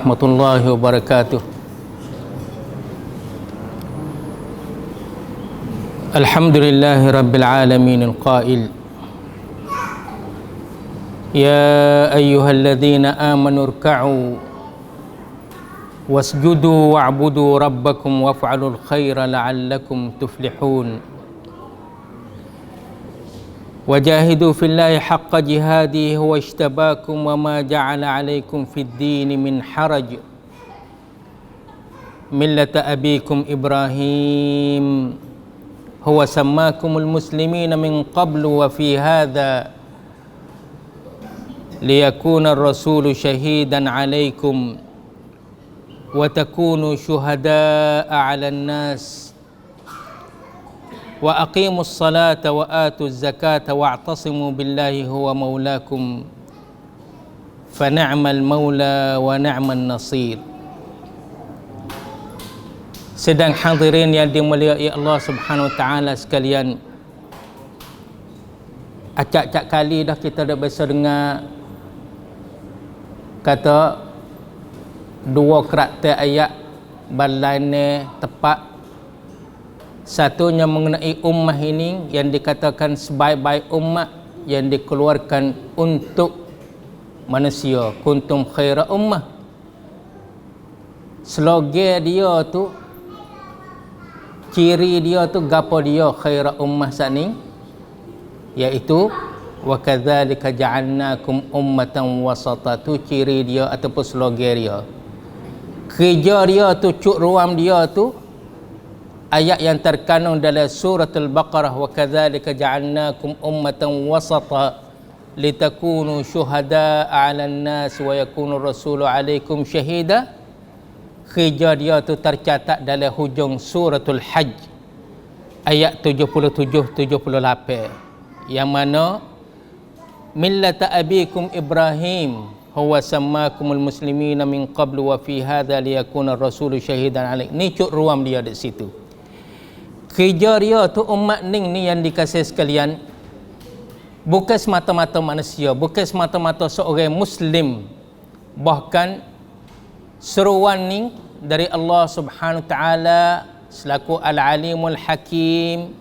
warahmatullahi wabarakatuh. Alhamdulillahi rabbil alamin al-qail ya ayyuhalladzina amanu irka'u wasjudu wa'budu rabbakum waf'alul khaira la'allakum tuflihun wajahidu fillahi haqqa jihadihi huwa ijtabakum wa ma ja'ala 'alaikum fid dini min haraj millata abikum Ibrahim huwa sammakumul muslimina min qablu wa fi hadha liyakuna ar-rasulu shahidan 'alaikum wa takunu syuhada'a 'alan nas wa aqimus salata wa atuz zakata wa'tasimu billahi huwa maulakum fa ni'mal maula wa ni'man nasir. Sedang hadirin yang dimuliai Allah Subhanahu wa taala sekalian, acak-acak kali dah kita dah biasa dengar kata dua karakter ayat balane tepat. Satunya mengenai ummah ini yang dikatakan sebaik-baik ummah yang dikeluarkan untuk manusia, kuntum khaira ummah. Slogan dia tu, ciri dia tu, gapo dia khaira ummah sani, iaitu wa kadzalika ja'alnakum ummatan wasata. Tu ciri dia ataupun slogan dia. Kerja dia tu, cuk ruam dia tu, ayat yang terkandung dalam surah Al-Baqarah, wa kadzalika ja'alnakum ummatan wasata litakunu syuhada'a 'alan nas wa yakunu rasulu 'alaikum syahida. Kerja dia tu tercatat dalam hujung suratul Hajj ayat 77-78, yang mana millata abikum Ibrahim huwa sammakumul muslimina min qablu wa fi hadha liyakuna rasulu syahidan 'alaikum. Ni cuk ruam dia di situ. Kerja dia tu umat ni yang dikasihi sekalian, bukan semata-mata manusia, bukan semata-mata seorang muslim, bahkan seruan ni dari Allah Subhanahu wa taala selaku Al-Alimul Hakim,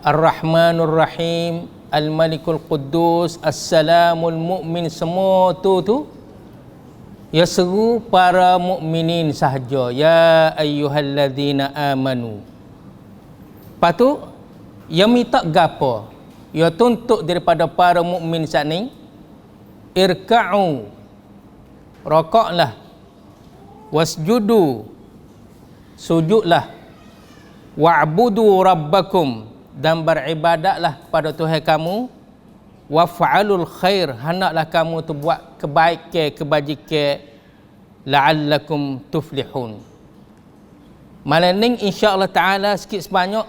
Ar-Rahmanur Rahim, Al-Malikul Quddus, As-Salamul Mu'min, semua tu ya seru para mukminin sahaja, ya ayyuhalladzina amanu. Lepas tu ya minta gapo, ya tuntut daripada para mukmin saat ni, irka'u, rokoklah, wasjudu, sujudlah, wa'budu rabbakum, dan beribadatlah pada Tuhan kamu, waf'alul khair, hendaklah kamu tu buat kebaikan, kebajikan, la'allakum tuflihun. Malam ni insya-Allah taala sikit sebanyak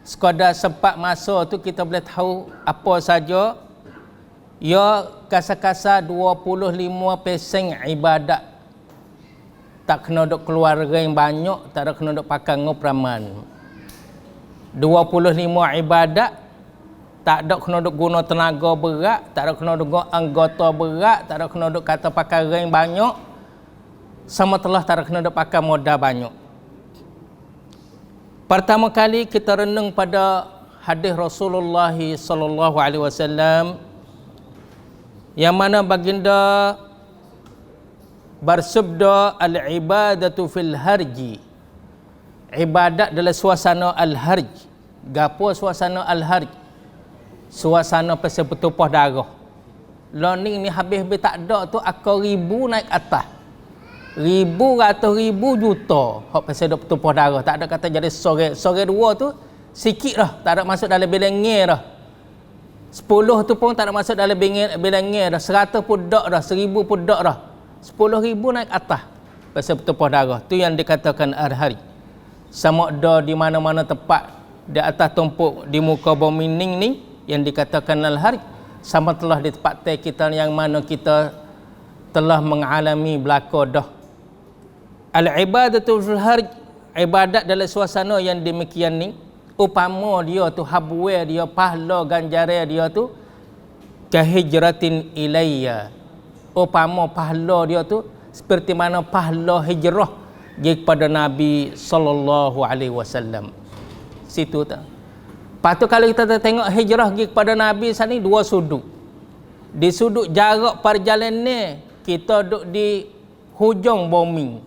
sekadar sempat masa tu kita boleh tahu apa saja ya kasar-kasar 25% ibadat. Tak kena duk keluarga yang banyak, tak ada kena duk pakai ngopraman. 25 ibadat, tak ada kena duk guna tenaga berat, tak ada kena duk guna anggota berat, tak ada kena duk kata pakai yang banyak, sama telah tak ada kena duk pakai modal banyak. Pertama kali kita renung pada hadis Rasulullah sallallahu alaihi wasallam, yang mana baginda bersabda, al-ibadatu fil harji, ibadat dalam suasana al-harj. Gapo suasana al-harj? Suasana pasal bertumpah darah. Learning ni habis-habis tak ada tu, akal ribu naik atas, ribu, ratus ribu, juta hak pasal dok bertumpah darah. Tak ada kata jadi sore dua tu sikit dah, tak ada masuk dalam bilangan dah. 10 tu pun tak ada masuk dalam bilangan dah. 100 pun dak dah, 1000 pun dak dah. 10,000 naik atas pasal bertumpah darah. Tu yang dikatakan al-harj. Sama ada di mana-mana tempat di atas tumpuk di muka bumi ni yang dikatakan al-harj, sama telah di tempat kita yang mana kita telah mengalami belaka dah. Al-ibadatu fil harj, ibadat dalam suasana yang demikian ni, upama dia tu habwe dia, pahala ganjaran dia tu kahijratin ilayya, upama pahala dia tu seperti mana pahala hijrah kepada Nabi sallallahu alaihi wasallam. Situ tak. Lepas tu kalau kita tengok hijrah kepada Nabi sana ni dua sudut. Di sudut jarak perjalanan kita duduk di hujung bumi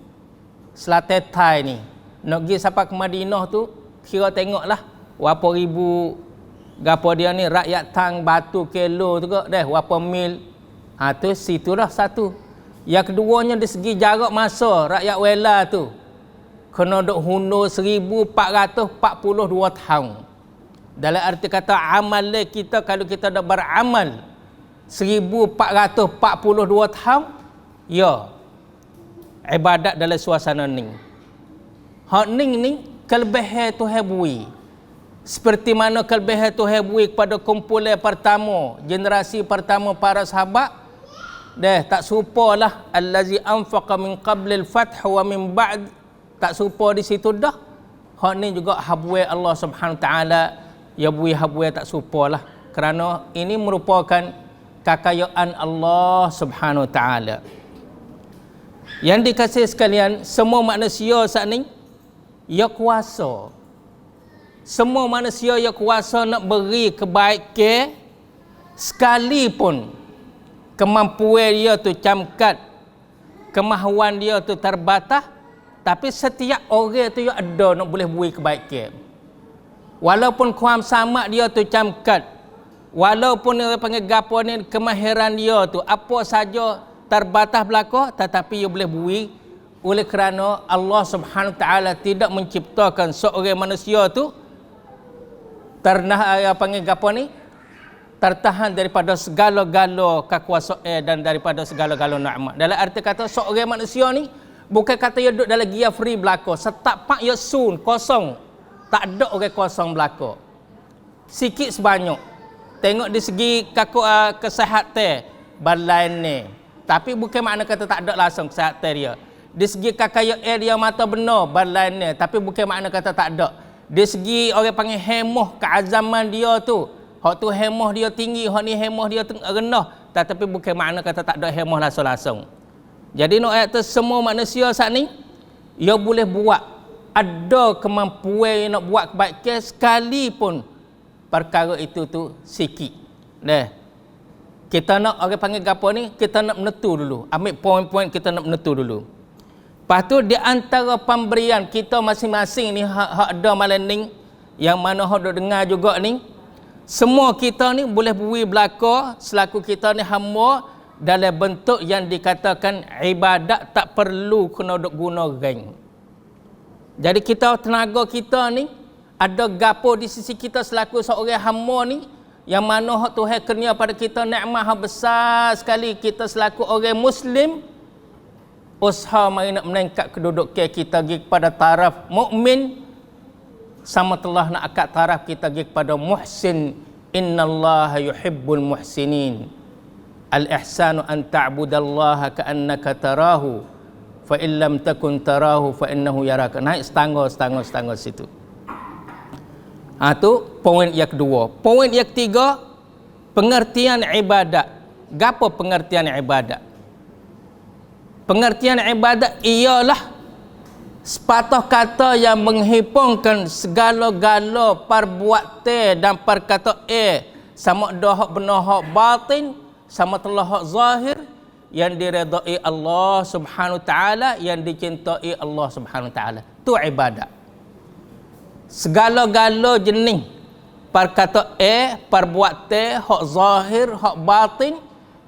selatan Thai ni. Nak pergi sampai ke Madinah tu kira tengoklah berapa ribu gapo dia ni rakyat tang batu kilo tu kok dah berapa mil. Tu situ dah satu. Yang keduanya dari segi jarak masa rakyat Wela tu kena duk hundur 1442 tahun. Dalam arti kata amal kita kalau kita dah beramal 1442 tahun, ya ibadat dalam suasana ni. Hak ni kelebihan Tuhan bui. Seperti mana kelebihan Tuhan bui kepada kumpulan pertama, generasi pertama para sahabat. Dah tak serupalah allazi anfaqa min qablil fath wa min ba'd, tak serupa di situ dah. Hak ni juga habwai Allah Subhanahu taala, ya bui habwai tak serupalah kerana ini merupakan kekayaan Allah Subhanahu taala. Yang dikasihi sekalian, semua manusia saat ni ya kuasa. Semua manusia ya kuasa nak beri kebaikan sekalipun kemampuan dia tu camkat, kemahuan dia tu terbatas, tapi setiap orang tu dia ada nak boleh beri kebaikan. Walaupun kuam sama dia tu camkat, walaupun dia panggil gapo ni kemahiran dia tu apa saja terbatas belaka, tetapi dia boleh beri oleh kerana Allah Subhanahu taala tidak menciptakan seorang manusia tu panggil gapo ni tertahan daripada segala-gala kekuasaan dan daripada segala-gala nikmat. Dalam arti kata seorang manusia ni bukan kata dia duduk dalam gia free belaka, setapak dia sun kosong, tak ada orang kosong belaka. Sikit sebanyak. Tengok di segi kesihatan badan ni. Tapi bukan makna kata tak ada langsung kesihatan dia. Di segi kekayaan dia mata benar badan ni, tapi bukan makna kata tak ada. Di segi orang panggil hemah keazaman dia tu, hak tu hemah dia tinggi, hak ni hemah dia rendah, tetapi bukan makna kata tak ada hemah langsung-langsung. Jadi nak ayat tu semua manusia saat ni dia boleh buat, ada kemampuan nak buat kebaikan sekalipun perkara itu tu sikit. Dah. Kita nak orang panggil gapo ni, kita nak menetu dulu. Ambil poin-poin kita nak menetu dulu. Lepas tu di antara pemberian kita masing-masing ni hak ada malam ni yang mana hak duk dengar juga ni, semua kita ni boleh beri belaka selaku kita ni hamba dalam bentuk yang dikatakan ibadat tak perlu kena duk guna geng. Jadi kita tenaga kita ni ada gapo di sisi kita selaku seorang hamba ni yang mana hak Tuhan kurnia pada kita nikmat hak besar sekali. Kita selaku orang muslim usaha mari nak meningkat kedudukan kita pergi kepada taraf mukmin sama telah nak akad taraf kita pergi kepada muhsin. Innallaha yuhibbul muhsinin. Al-ihsanu an ta'budallaha ka'annaka tarahu fa in lam takun tarahu fa innahu yaraka. Naik setangga situ. Tu poin yang kedua. Poin yang ketiga, pengertian ibadat. Gapo pengertian ibadat? Pengertian ibadat ialah sepatah kata yang menghipungkan segala-gala perbuatan dan perkataan sama ada hak benar hak batin, sama telah hak zahir yang diredai Allah Subhanahu taala, yang dicintai Allah Subhanahu taala. Tu ibadat. Segala-gala jenis perkataan, perbuatan, hak zahir, hak batin,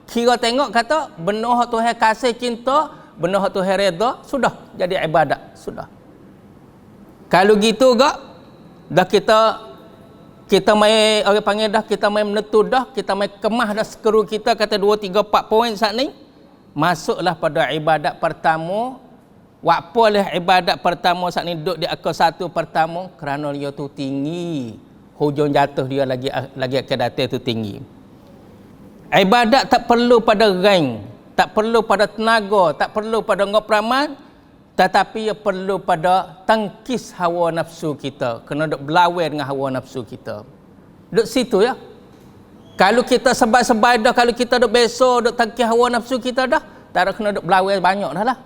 kira tengok kata benar hak Tuhan kasih cinta, benar hak Tuhan redha, sudah jadi ibadat, sudah. Kalau gitu gak dah kita mai orang panggil dah kita mai menetu dah, kita mai kemah dah skru kita kata 2 3 4 poin saat ni, masuklah pada ibadat pertama. Wapalah ibadat pertama saat ni duduk di akal satu pertama kerana dia tu tinggi, hujung jatuh dia lagi akan datang tu tinggi. Ibadat tak perlu pada rank, tak perlu pada tenaga, tak perlu pada ngopraman, tetapi ia perlu pada tangkis hawa nafsu kita. Kena duk berlawan dengan hawa nafsu kita. Duk situ ya. Kalau kita sebai-sebai dah, kalau kita duk besok, duk tangkih hawa nafsu kita dah, tak ada kena duk belawai banyak dah lah.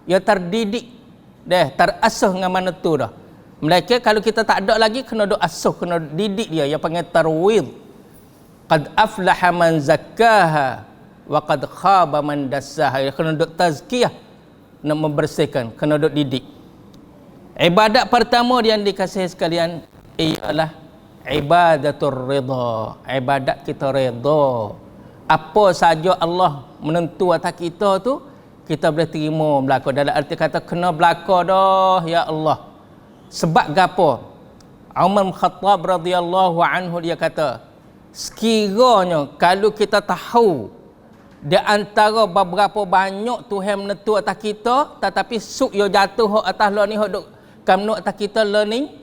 Ya terdidik dah, terasuh dengan mana tu dah. Mereka kalau kita tak ada lagi, kena duk asuh, kena didik dia, yang panggil tarwid. Qad aflaha man zakkaha wa qad khaba man dassaha. Kena duk tazkiyah, nak membersihkan, kena duk didik. Ibadat pertama yang dikasihi sekalian ialah ibadatur ridha. Ibadat kita redha. Apa saja Allah menentu atas kita tu, kita boleh terima belaka. Dalam arti kata kena belaka dah ya Allah. Sebab gapo? Umar bin Khattab radhiyallahu anhu dia kata, sekiranya kalau kita tahu di antara beberapa banyak Tuhan menentu atas kita, tetapi suk yo jatuh atas lo ni hok duk kamnu atas kita learning,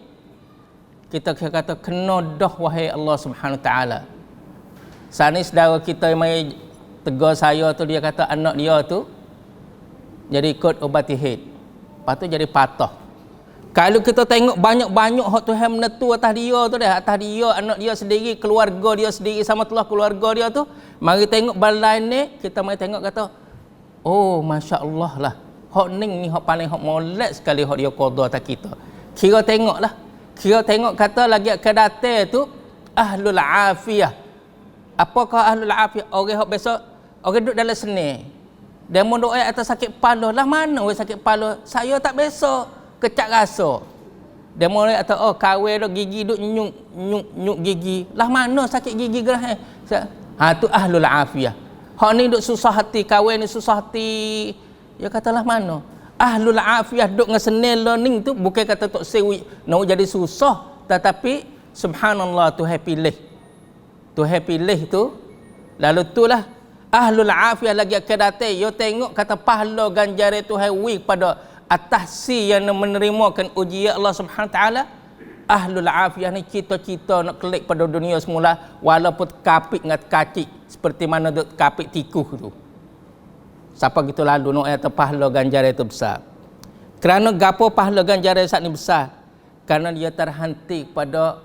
kita kata kena dah wahai Allah Subhanahu Wa Taala. Sani saudara kita mai tegur saya tu, dia kata anak dia tu jadi ikut ubati head. Lepas tu jadi patah. Kalau kita tengok banyak-banyak hak Tuhan menentu atas dia tu dah, atas dia, anak dia sendiri, keluarga dia sendiri, sama telah keluarga dia tu, mari tengok balai ni, kita mari tengok kata, oh masya-Allah lah. Hak ni hak paling hak molek sekali hak dia qada atas kita. Kira tengoklah. Kira tengok kata lagi ke datai tu ahlul afiyah. Apakah ahlul afiyah? Orang hak besok orang duduk dalam seni. Dia mun doa atas sakit kepala. Lah mana orang sakit kepala? Saya tak besok kecak rasa. Dia mun atau oh kawin dah gigi duk nyuk gigi. Lah mana sakit gigi gerah? Ha tu ahlul afiyah. Hak ni duk susah hati, kawin ni susah hati. Ya katalah mana? Ahlul afiyah duk dengan senil learning tu bukan kata tok sewi nak jadi susah, tetapi subhanallah Tuhan pilih. Tuhan pilih tu, lalu itulah ahlul afiyah lagi akan datang. Yo tengok kata pahala ganjaran Tuhan wi pada atas si yang menerimakan ujian Allah Subhanahu Taala. Ahlul afiyah ni cita-cita nak kelik pada dunia semula walaupun kapik ngat kacik seperti mana duk kapik tikuh tu. Siapa gitu lalu nak kata pahala ganjaran itu besar. Kerana gapo pahala ganjaran saat ni besar? Karena dia terhenti pada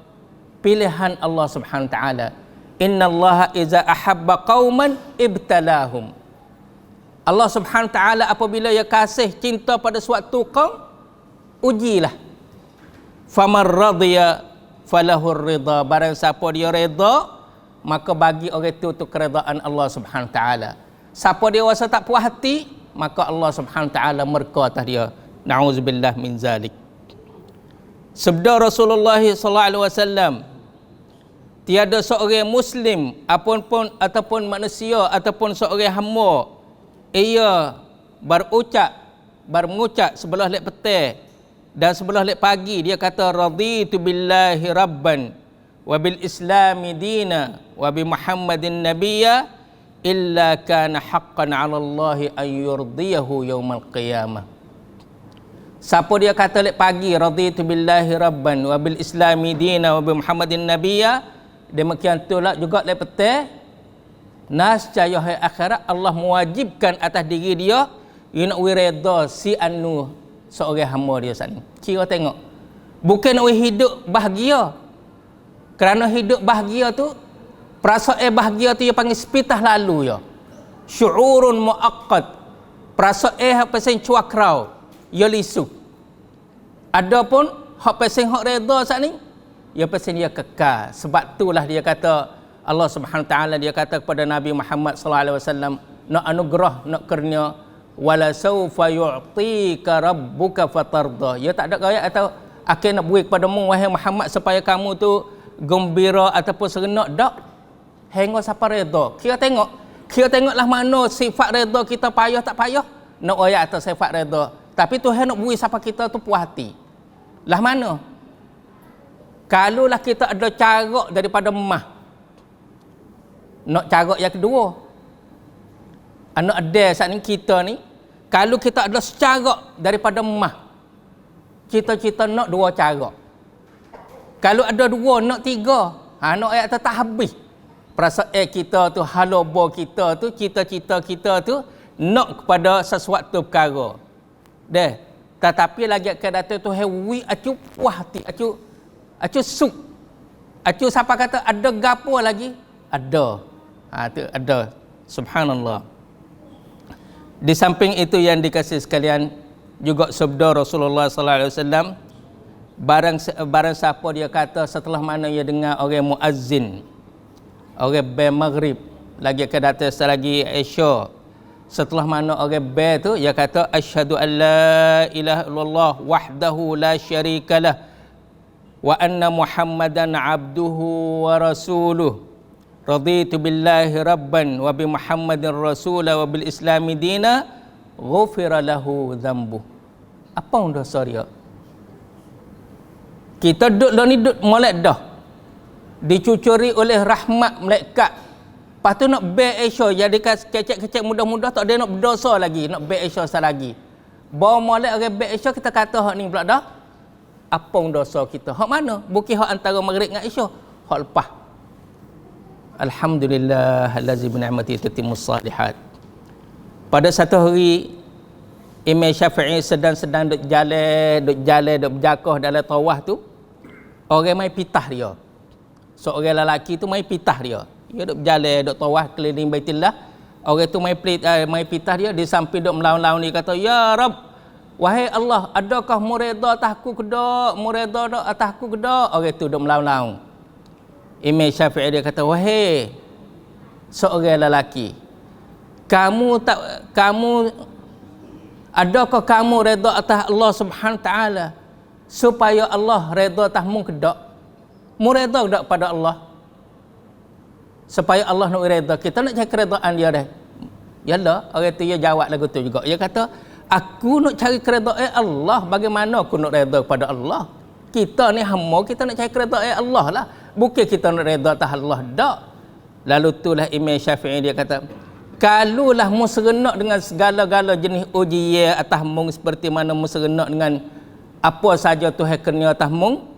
pilihan Allah Subhanahu Taala. Innallaha iza ahabba qauman ibtalahum. Allah Subhanahu Taala apabila ia kasih cinta pada suatu kaum, ujilah. Faman radiya falahur ridha. Barang siapa dia redha, maka bagi orang itu keredaan Allah Subhanahu Taala. Siapa dia rasa tak puas hati, maka Allah Subhanahu Taala murka atas dia. Nauzubillah min zalik. Sabda Rasulullah sallallahu alaihi wasallam, tiada seorang muslim ataupun manusia ataupun seorang hamba ia mengucap sebelah lek petang dan sebelah lek pagi, dia kata raditu billahi rabban wa bil islami dina wa bi muhammadin nabiyya illa kana haqqan 'ala Allah an yurdiyahu yaumal qiyamah. Siapa dia kata lek pagi raditu billahi rabban wa bil islami dina wa bi muhammadin nabiyya, demikian itulah juga lek petang nascaya hari akhirat Allah mewajibkan atas diri dia ia nak wireda si anu seorang hamba dia sana. Kira tengok, bukan nak hidup bahagia. Kerana hidup bahagia tu, perasaan bahagia tu dia panggil sepitah lalu ya. Syu'urun muaqqat. Perasaan hak pasang cuakrau, ya lisu. Adapun hak pasang hak redha saat ni, ya pasang dia kekal. Sebab itulah dia kata Allah Subhanahu Taala dia kata kepada Nabi Muhammad sallallahu alaihi wasallam, nak anugerah, nak kurnia, wala saufa yu'tika rabbuka fatarda. Ya tak ada gaya atau akan nak beri kepadamu wahai Muhammad supaya kamu tu gembira ataupun serentak dak. Hingga siapa redha. Kira tengoklah mana sifat redha kita payah tak payah. Nak ayat atas sifat redha. Tapi Tuhan nak beri siapa kita tu puas hati. Lah mana? Kalaulah kita ada cara daripada emah, nak cara yang kedua. Anak ada saat ni kita ni, kalau kita ada secara daripada emah, kita nak dua cara. Kalau ada dua, nak tiga. Nak ayat tak habis. Perasaan kita tu, halobo kita tu, cita-cita kita tu nak kepada sesuatu perkara. Deh. Tetapi lagi akan datang tu hewi acu puas hati, acu suk. Acu siapa kata ada gapo lagi? ada. Tu ada. Subhanallah. Di samping itu yang dikasih sekalian, juga sabda Rasulullah sallallahu alaihi wasallam, barang siapa dia kata setelah mana ia dengar orang muazzin, orang bel maghrib, lagi akan datang selagi Isya, setelah mana orang bel tu dia kata asyhadu an la ilaha illallah wahdahu la syarikalah wa anna muhammadan abduhu wa rasuluh raditu billahi rabban wa bi muhammadin rasula wa bil islami dina ghufira lahu dhanbu. Apa dosa dia? Kita duduk dah ni duduk molek dah, dicucuri oleh rahmat malaikat. Lepas tu nak baik Isya, jadi kecek-kecek mudah-mudah tak ada nak berdosa lagi, nak baik Isya lagi. Bawa molek orang baik Isya, kita kata hak ni pula dah. Apa dosa kita? Hak mana? Bukan hak antara maghrib dengan Isya, hak lepas. Alhamdulillah allazi bi ni'matihi tatimmus salihat. Pada satu hari Imam Syafi'i sedang duk jalan duk berjakah dalam tawaf tu, orang mai pitah dia. Seorang lelaki tu mai pitah dia. Dia duk berjalan duk tawaf keliling Baitillah. Orang tu mai pitah dia, di samping duk melaun-laun ni kata, "Ya Rabb, wahai Allah, adakah mu redha atasku ke dak? Mu redha dak atasku ke dak?" Orang tu duk melaun-laun. Imam Syafi'i dia kata, "Wahai seorang lelaki, adakah kamu redha atas Allah Subhanahu taala supaya Allah redha atasmu ke dak? Mu redha ke dak pada Allah? Supaya Allah nak redha, kita nak cari keredaan dia dah." Yalah, orang tu dia jawab lagu tu juga. Dia kata, "Aku nak cari keredaan Allah, bagaimana aku nak redha kepada Allah? Kita ni hamba, kita nak cari keredaan Allah lah. Bukan kita nak redha atas Allah dak." Lalu itulah Imam Syafi'i dia kata, "Kalulah mu serenak dengan segala-gala jenis ujian atasmu seperti mana mu serenak dengan apa saja Tuhan kurnia atasmu,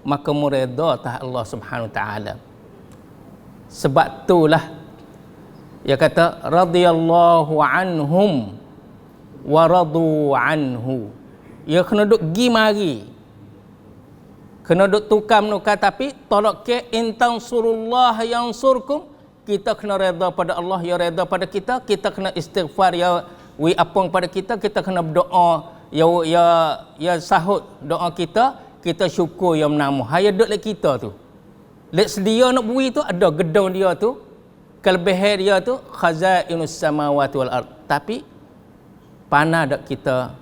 maka mu redha atas Allah Subhanahu taala." Sebab itulah dia kata radhiyallahu anhum wa radu anhu. Dia kena duk gi mari, kena duk tukar menukar, tapi tolak ke intan surullah yang surkum. Kita kena redha pada Allah, ya redha pada kita. Kita kena istighfar, ya wi apung pada kita. Kita kena berdoa, ya sahut doa kita. Kita syukur yang menamu. Hanya duduk lek kita tu. Lek sedia nak bui tu, ada gedung dia tu, kelebihan dia tu khazainus samawati wal ard. Tapi panah dak kita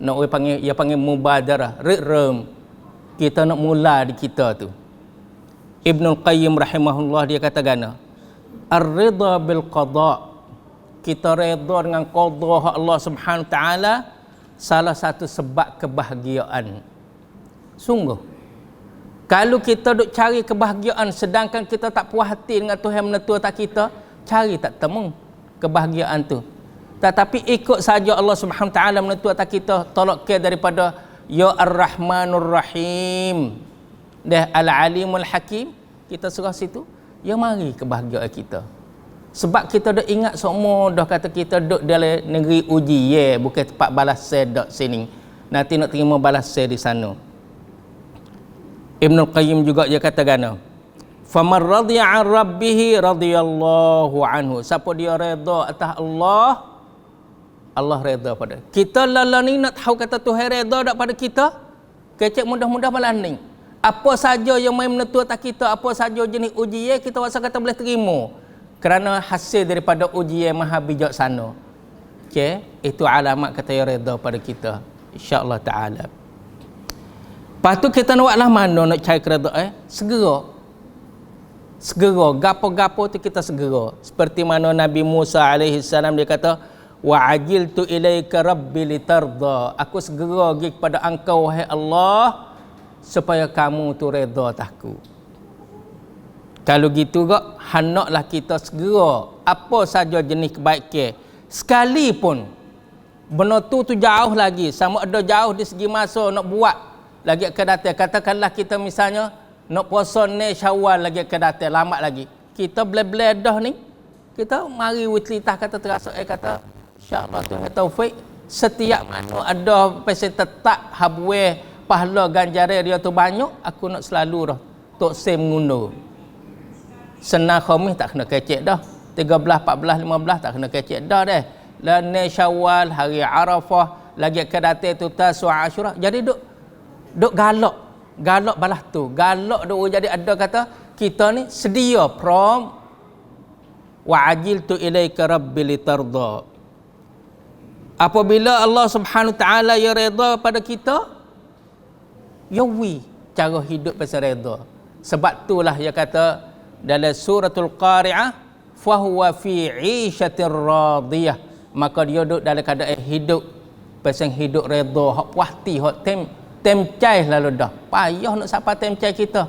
nak panggil mubadarah, rem. Kita nak mula di kita tu. Ibnul Qayyim rahimahullah dia kata gana, ar-ridha bil qada, kita redha dengan qada Allah Subhanahu taala, salah satu sebab kebahagiaan. Sungguh, kalau kita duk cari kebahagiaan sedangkan kita tak puas hati dengan Tuhan menentu atas kita, cari tak temu kebahagiaan tu. Tetapi ikut saja Allah Subhanahu taala menentu atas kita, tolak ke daripada ya Ar-Rahmanur Rahim dah Al-Alimul Hakim, kita serah situ, ya mari kebahagiaan kita. Sebab kita dah ingat semua dah kata kita duduk dalam negeri uji, bukan tempat balas sedek sini. Nanti nak terima balas di sana. Ibnul Qayyim juga dia kata gana, faman radiya an rabbih radiyallahu anhu. Siapa dia redha atas Allah, Allah redha pada kita. Lala ni nak tahu kata Tuhan redha dak pada kita, kecek mudah-mudah malah ni. Apa saja yang main menentu atas kita, apa saja jenis ujian, kita rasa kata boleh terima. Kerana hasil daripada ujian maha bijaksana. Okey, itu alamat kata ya redha pada kita, insya-Allah taala. Lepas tu kita nak buatlah mana nak cari keredaan? Segera. Gapo-gapo tu kita segera. Seperti mana Nabi Musa alaihi salam dia kata, wa ajiltu ilaika rabbi litarda. Aku segera pergi kepada engkau wahai Allah supaya kamu tu redha atasku. Kalau gitu gak, hendaklah kita segera apa saja jenis kebaikan, sekalipun benda tu jauh lagi, sama ada jauh di segi masa nak buat lagi akan datang. Katakanlah kita misalnya nak puasa ni Syawal lagi akan datang, lambat lagi. Kita bela-bela dah ni, kita mari witlitah kata terasa kata insya-Allah Tuhan taufik, setiap mana ada pasal tetap habwe pahala ganjaran dia tu banyak, aku nak selalu dah tok sem mengundur. Senang Khamis tak kena kecek dah. 13, 14, 15 tak kena kecek dah deh. Lani Syawal, hari Arafah, lagi akan datang tu Tasu'a Asyura. Jadi duk galak balas tu. Galak duk jadi ada kata kita ni sedia prom wa ajiltu ilaika rabbi litarda. Apabila Allah Subhanahu taala ya redha pada kita, yawi cara hidup pasal redha. Sebab itulah dia kata dalam suratul Qari'ah, fa huwa fi 'ishatir radiyah. Maka dia duduk dalam keadaan hidup pasal hidup redha, hak puas hati, hak temcai lalu dah. Payah nak siapa temcai kita.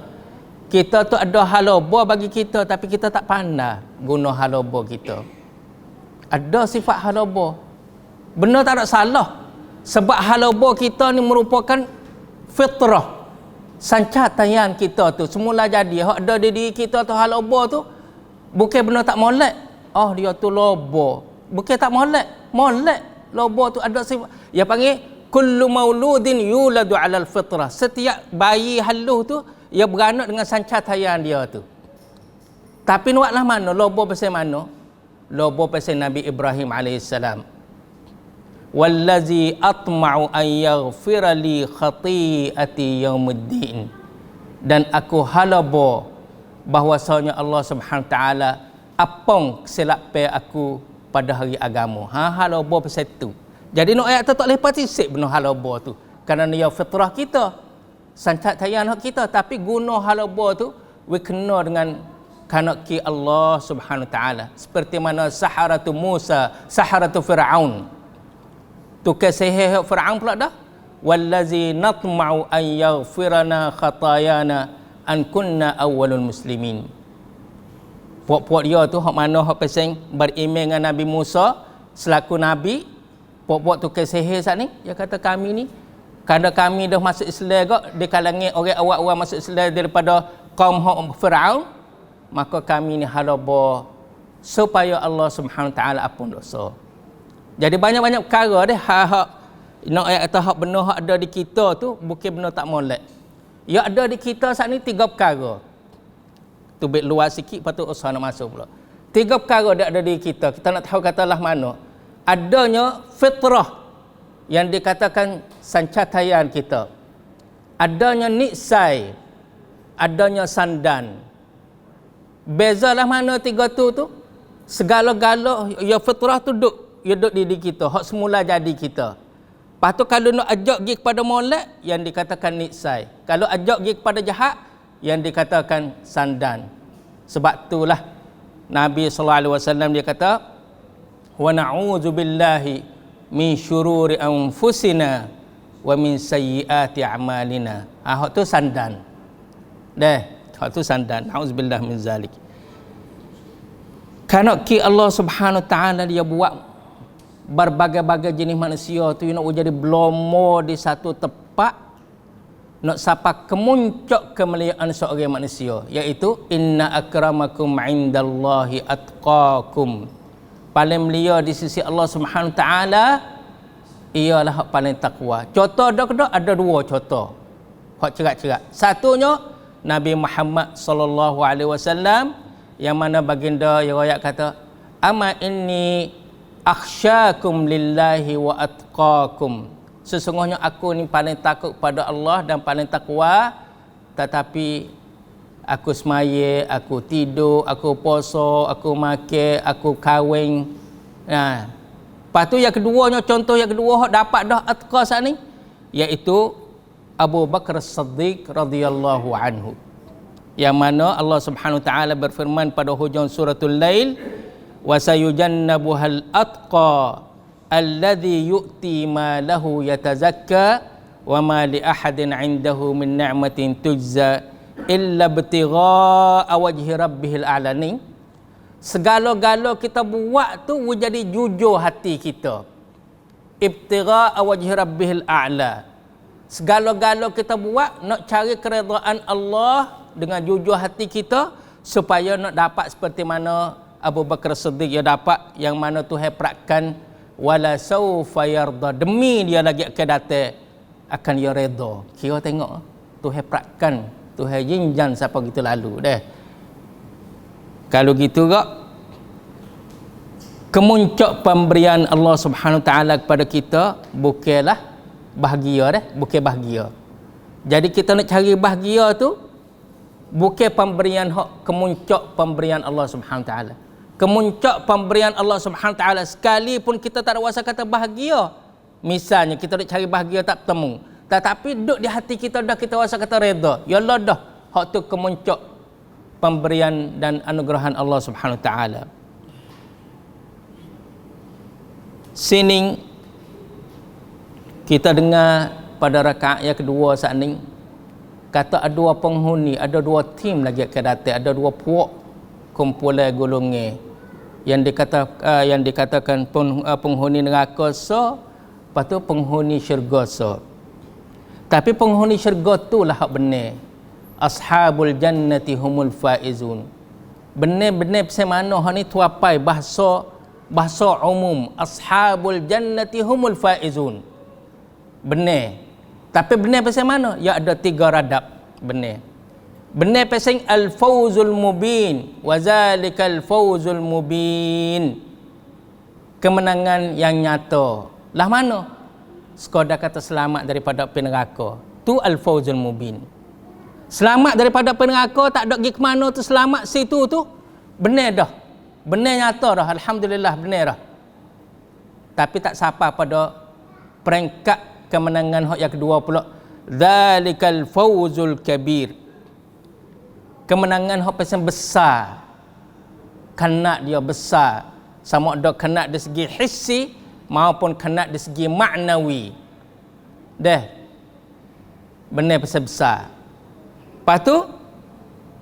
Kita tu ada haloba bagi kita tapi kita tak pandai guna haloba kita. Ada sifat haloba. Benar tak ada salah. Sebab haloba kita ni merupakan fitrah. Sancataian kita tu semula jadi. Hak ada di diri kita tu haloba tu bukan benar tak molek. Oh dia tu loba. Bukan tak molek. Loba tu ada sifat. Dia panggil kullu mauludin yuladu 'alal fitrah. Setiap bayi halus tu ia beranak dengan sancataian dia tu. Tapi nuatlah mana loba pasal mana? Loba pasal Nabi Ibrahim alaihissalam. Wallazi atma'u an yaghfira li khati'ati yaumiddin. Dan aku halaba bahwasanya Allah Subhanahu taala apong kesilapan aku pada hari agama. Halaba pasal tu. Jadi nak ayat tu tak boleh partisip benar halaba tu. Kerana dia fitrah kita. Sancataian hak kita. Tapi guna halaba tu we kena dengan kanaki Allah Subhanahu taala. Seperti mana saharatu Musa, saharatu Fir'aun. Tu kesihir Fir'aun pula dah. Wallazi natma'u an yaghfirana khatayana an kunna awwalul muslimin. Puak-puak dia tu hak mana hak peseng beriman dengan Nabi Musa selaku nabi. Puak-puak tu kesihir saat ni dia kata kami ni kerana kami dah masuk Islam kok di kalangan orang awal-awal masuk Islam daripada kaum Firaun, maka kami ni halaba supaya Allah Subhanahu taala ampun dosa. Jadi banyak-banyak perkara deh hak nak ayat kata hak benar hak ada di kita tu bukan benar tak molek. Ya ada di kita saat ni 3 perkara. Tu bit luas sikit patut usaha nak masuk pula. 3 perkara dia ada di kita. Kita nak tahu katalah mana. Adanya fitrah yang dikatakan sancataian kita. Adanya niksai, adanya sandan. Bezalah mana 3 tu? Segala-gala ya fitrah tu duduk di diri kita, hak semula jadi kita. Lepas tu kalau nak ajak pergi kepada molek yang dikatakan niksai. Kalau ajak pergi kepada jahat yang dikatakan sandan. Sebab itulah Nabi sallallahu alaihi wasallam dia kata wa na'udzu billahi min syururi anfusina wa min sayyiati a'malina. Hak tu sandan. Hak tu sandan. Na'udzubillah min zalik. Kerana ki Allah Subhanahu taala dia buat berbagai-bagai jenis manusia tu nak jadi belomo di satu tempat nak sampai kemuncak kemuliaan seorang manusia, iaitu inna akramakum indallahi atqakum. Paling mulia di sisi Allah Subhanahu taala ialah hak paling takwa. Contoh ada 2 contoh hak cerak-cerak. Satunya Nabi Muhammad sallallahu alaihi wasallam yang mana baginda yang ayat kata ama inni akhsyakum lillahi wa atqakum. Sesungguhnya aku ni paling takut pada Allah dan paling takwa, tetapi aku semaya, aku tidur, aku puasa, aku makan, aku kahwin. Lepas tu yang keduanya, contoh yang kedua hak dapat dah atqa saat ni, iaitu Abu Bakar As-Siddiq radhiyallahu anhu. Yang mana Allah Subhanahu wa taala berfirman pada hujung suratul Lail, wa sayujannabuhal atqa alladhi yu'ti ma lahu yatazakka wa ma li ahadin 'indahu min ni'matin tujza illa ibtigha'a wajhi rabbihil a'la. Ni segala-gala kita buat tu jadi jujur hati kita. Ibtigha'a wajhi rabbihil a'la. Segala-gala kita buat nak cari keredaan Allah dengan jujur hati kita supaya nak dapat seperti mana Abu Bakar Siddiq dia dapat, yang mana Tuhan perakkan wala saufa yarda, demi dia lagi akan datang akan dia redha. Kira tengok Tuhan perakkan, Tuhan jinjan siapa gitu lalu deh. Kalau gitu kak, kemuncak pemberian Allah Subhanahu Wa Taala kepada kita bukanlah bahagia dah, bukan bahagia. Jadi kita nak cari bahagia tu bukan pemberian hak kemuncak pemberian Allah Subhanahu Wa Taala. Kemuncak pemberian Allah Subhanahu Wa Taala sekalipun kita tak ada wasa kata bahagia. Misalnya kita nak cari bahagia tak bertemu, tetapi duduk di hati kita dah kita wasa kata redha. Ya Allah dah, hak tu kemuncak pemberian dan anugerah Allah Subhanahu Wa Taala. Sini kita dengar pada rakaat yang kedua saat ni kata ada dua penghuni, ada dua tim lagi akan datang, ada dua puak kumpulan golongan yang dikatakan penghuni neraka so, lepas tu penghuni syurga so. Tapi penghuni syurga tu lah hak benar. Ashabul jannati humul faizun. Benar-benar pasal mana hak ni tuapai bahasa umum. Ashabul jannati humul faizun. Benar. Tapi benar pasal mana? Ya ada tiga radap. Benar. Benar pasal al-fawzul mubin. Wa zalikal fawzul mubin. Kemenangan yang nyata. Lah mana? Sekadar kata selamat daripada api neraka. Tu al-fawzul mubin. Selamat daripada api neraka, tak ada pergi ke mana tu selamat situ tu. Benar dah. Benar nyata dah. Alhamdulillah benar dah. Tapi tak sampai pada peringkat kemenangan hak yang kedua pula. Zalikal fawzul kabir. Kemenangan hak pasal besar. Kena dia besar. Sama ada kena dari segi hissi maupun kena dari segi maknawi. Dah. Benar pasal besar. Lepas tu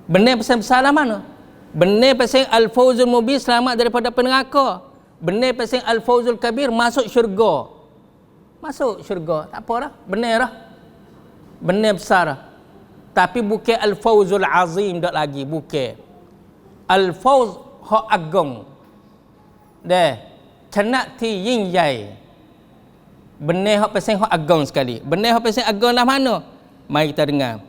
benar pasal besar lah mana? Benar pasal al-fawzul mubin, selamat daripada neraka. Benar pasal al-fawzul kabir, masuk syurga. Masuk syurga, tak apa dah. Benar dah. Benar besar dah. Tapi bukan al-fawzul azim dak lagi, bukan. Al-fawz hak agung. Dah. Cenak ti yin yai. Benar hak pasal hak agung sekali. Benar hak pasal agung lah mana? Mari kita dengar.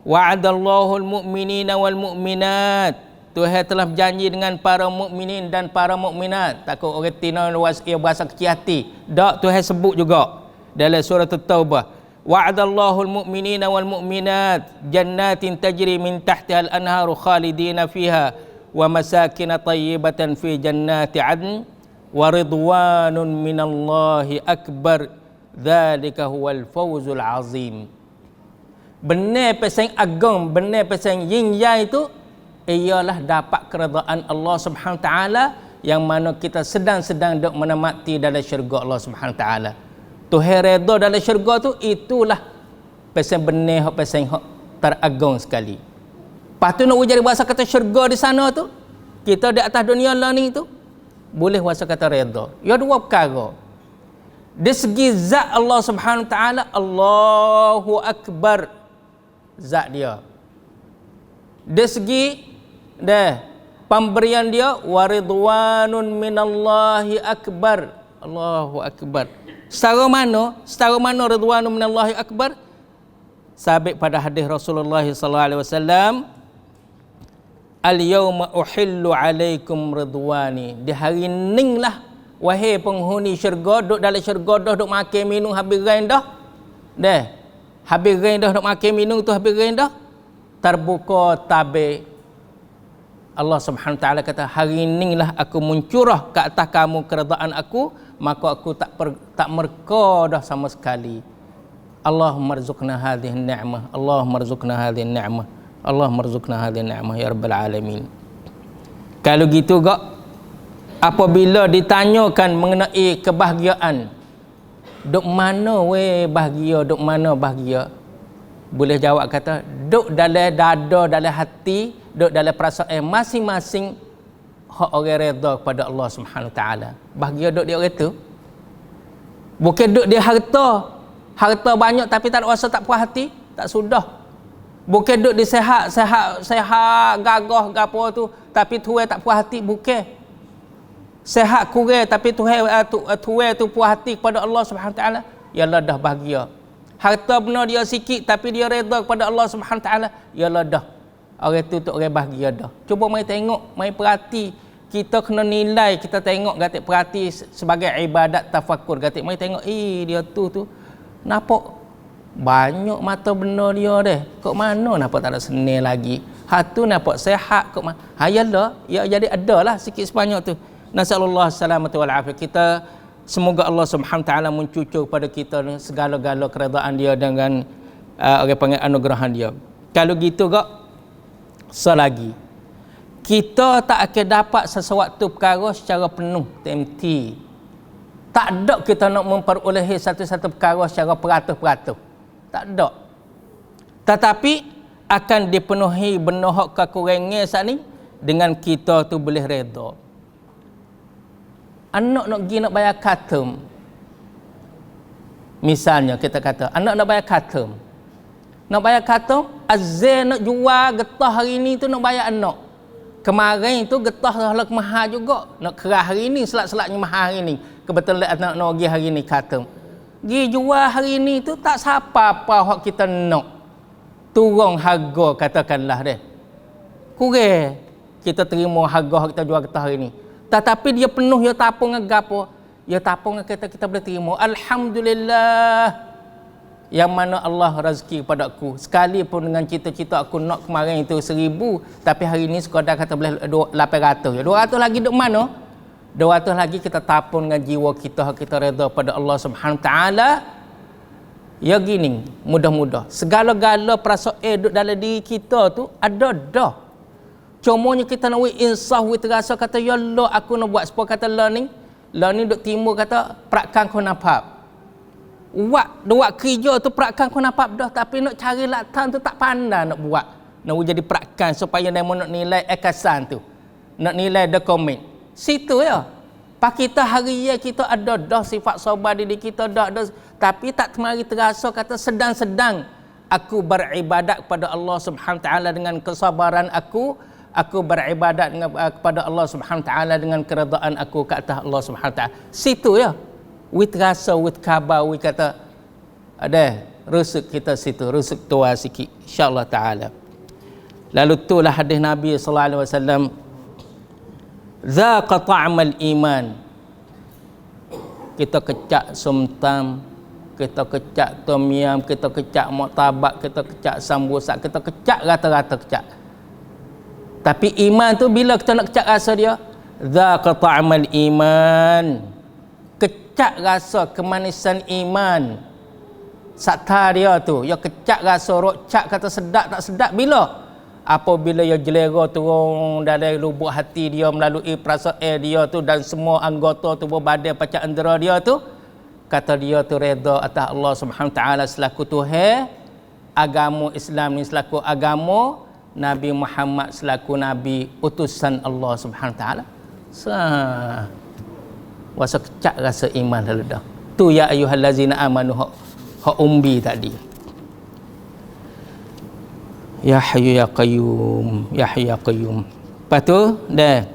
Wa'adallahu al-mu'minina wal mu'minat. Tuhan telah berjanji dengan para mukminin dan para mukminat. Takut orang Tina ia bahasa kecil hati. Tak, Tuhan sebut juga dalam surah At-Taubah. Wa'adallahu al-mu'minina wal mu'minat jannatin tajri min tahtiha al-anharu khalidina fiha wa masakin tayyibatan fi jannati 'adn wa ridwanun minallahi akbar. Dzalika huwal fawzul 'azim. Benar pasal agung, benar pasal yin yang itu ialah dapat keredaan Allah Subhanahu Wa Taala yang mana kita sedang-sedang duk menikmati dalam syurga Allah Subhanahu Wa Taala. Tuhan redha dalam syurga tu, itulah pasal benar pasal teragung sekali. Lepas tu nak jadi bahasa kata syurga di sana tu, kita di atas dunia lah ni tu boleh bahasa kata redha. Ya dua perkara. Dari segi zat Allah Subhanahu Wa Taala, Allahu Akbar zat dia. Dari segi pemberian dia, waridwanun minallahi akbar. Allahu akbar. Secara mana ridwanun minallahi akbar? Sabit pada hadis Rasulullah sallallahu alaihi wasallam, al-yawma uhillu alaikum ridwani. Di hari ni lah wahai penghuni syurga, duduk dalam syurga dah duk makan minum habis rain dah. Habis rain dah duk makan minum tu habis rain dah. Terbuka tabir. Allah Subhanahu Wa Taala kata, hari inilah aku mencurah ke atas kamu keredaan aku, maka aku tak merka dah sama sekali. Allahumma rzuqna hadhihi ni'mah, Allahumma rzuqna hadhihi ni'mah, Allahumma rzuqna hadhihi ni'mah ya rabbal alamin. Kalau gitu gak, apabila ditanyakan mengenai kebahagiaan, duk mana we bahagia, duk mana bahagia? Boleh jawab kata, duk dalam dada, dalam hati, duk dalam perasaan masing-masing hak orang redha kepada Allah Subhanahu Wa Taala. Bahagia duk dia orang tu. Bukan duk dia harta. Harta banyak tapi tak ada rasa tak puas hati, tak sudah. Bukan duk dia sehat, gagah gapo tu tapi tuai tak puas hati, bukan. Sehat kurang tapi tuai tu puas hati kepada Allah Subhanahu Wa Taala, yalah dah bahagia. Harta benar dia sikit tapi dia redha kepada Allah Subhanahu Wa Taala, yalah dah orang tu orang bahagia dah. Cuba mai tengok, mai perhati, kita kena nilai, kita tengok gatik perhati sebagai ibadat tafakur, gatik mai tengok dia tu nampak banyak mata benar dia deh. Kok mana nampak tak ada seni lagi. Hatu nampak sehat kok mana. Hayalah, ya jadi adalah sikit sebanyak tu. Nasallallahu salamatu wal afiyah. Kita semoga Allah Subhanahu taala mencucur pada kita segala-gala keredaan dia dengan orang panggil anugerah dia. Kalau gitu kok selagi kita tak akan dapat sesuatu perkara secara penuh, empty. Tak ada kita nak memperolehi satu-satu perkara secara peratus-peratus. Tak ada. Tetapi akan dipenuhi benar kekurangan saat ni dengan kita tu boleh redha. Anak nak pergi nak bayar khatam. Misalnya kita kata anak nak bayar khatam. Nak bayar khatam, azan nak jual getah hari ni tu nak bayar anak. Kemarin tu getah dah mahal juga. Nak kerah hari ni, selak-selaknya mahal hari ni. Kebetulan anak nak pergi hari ni khatam. Pergi jual hari ni tu tak siapa apa hak kita nak. Turun harga katakanlah deh. Kurang kita terima harga hak kita jual getah hari ni. Tetapi dia penuh, dia tapung dengan gapo? Dia tapung dengan kita boleh terima. Alhamdulillah. Yang mana Allah rezeki kepada aku. Sekalipun dengan cita-cita aku nak kemarin itu 1,000, tapi hari ini sekadar kata boleh 800. 200 lagi duk mana? 200 lagi kita tapun dengan jiwa kita, kita redha pada Allah Subhanahu taala. Ya gini, mudah-mudah. Segala-gala perasaan duk dalam diri kita tu ada dah. Cumanya kita nak insaf, terasa kata ya Allah aku nak buat sepuluh kata la ni duk timur kata perakan kau napap. Buat kerja tu perakan kau nampak dah, tapi nak cari latan tu tak pandai nak buat. Nak jadi perakan supaya dia nak nilai akasan tu. Nak nilai dokumen. Situ ya. Pak kita harian kita ada dah sifat sabar diri kita dah ada, tapi tak temari terasa kata sedang-sedang aku beribadat kepada Allah Subhanahu taala dengan kesabaran aku beribadat kepada Allah Subhanahu taala dengan keredaan aku ke atas Allah Subhanahu taala. Situ ya. With rasa, with khabar, with kata ada rusuk kita situ, rusuk tua sikit insya-Allah taala. Lalu itulah hadis Nabi sallallahu alaihi wasallam, zaqa ta'mal iman. Kita kecak somtam, kita kecak tom yam, kita kecak martabak, kita kecak sambusa, kita kecak rata-rata kecak. Tapi iman tu bila kita nak kecak rasa dia, zaqa ta'mal iman. Kecak rasa kemanisan iman. Sakta dia tu, ya kecak rasa rocak kata sedap tak sedap bila? Apabila ia jelera turun dari lubuk hati dia melalui perasaan dia tu dan semua anggota tubuh badan panca indera dia tu, kata dia tu redha atas Allah Subhanahu taala selaku Tuhan, agama Islam ni selaku agama, Nabi Muhammad selaku nabi utusan Allah Subhanahu taala. Wasa kecak rasa iman lalu dah. Tu ya ayyuhallazina amanu hak umbi tadi. Ya Hayyu ya Qayyum, ya Hayyu ya Qayyum. Lepas tu dah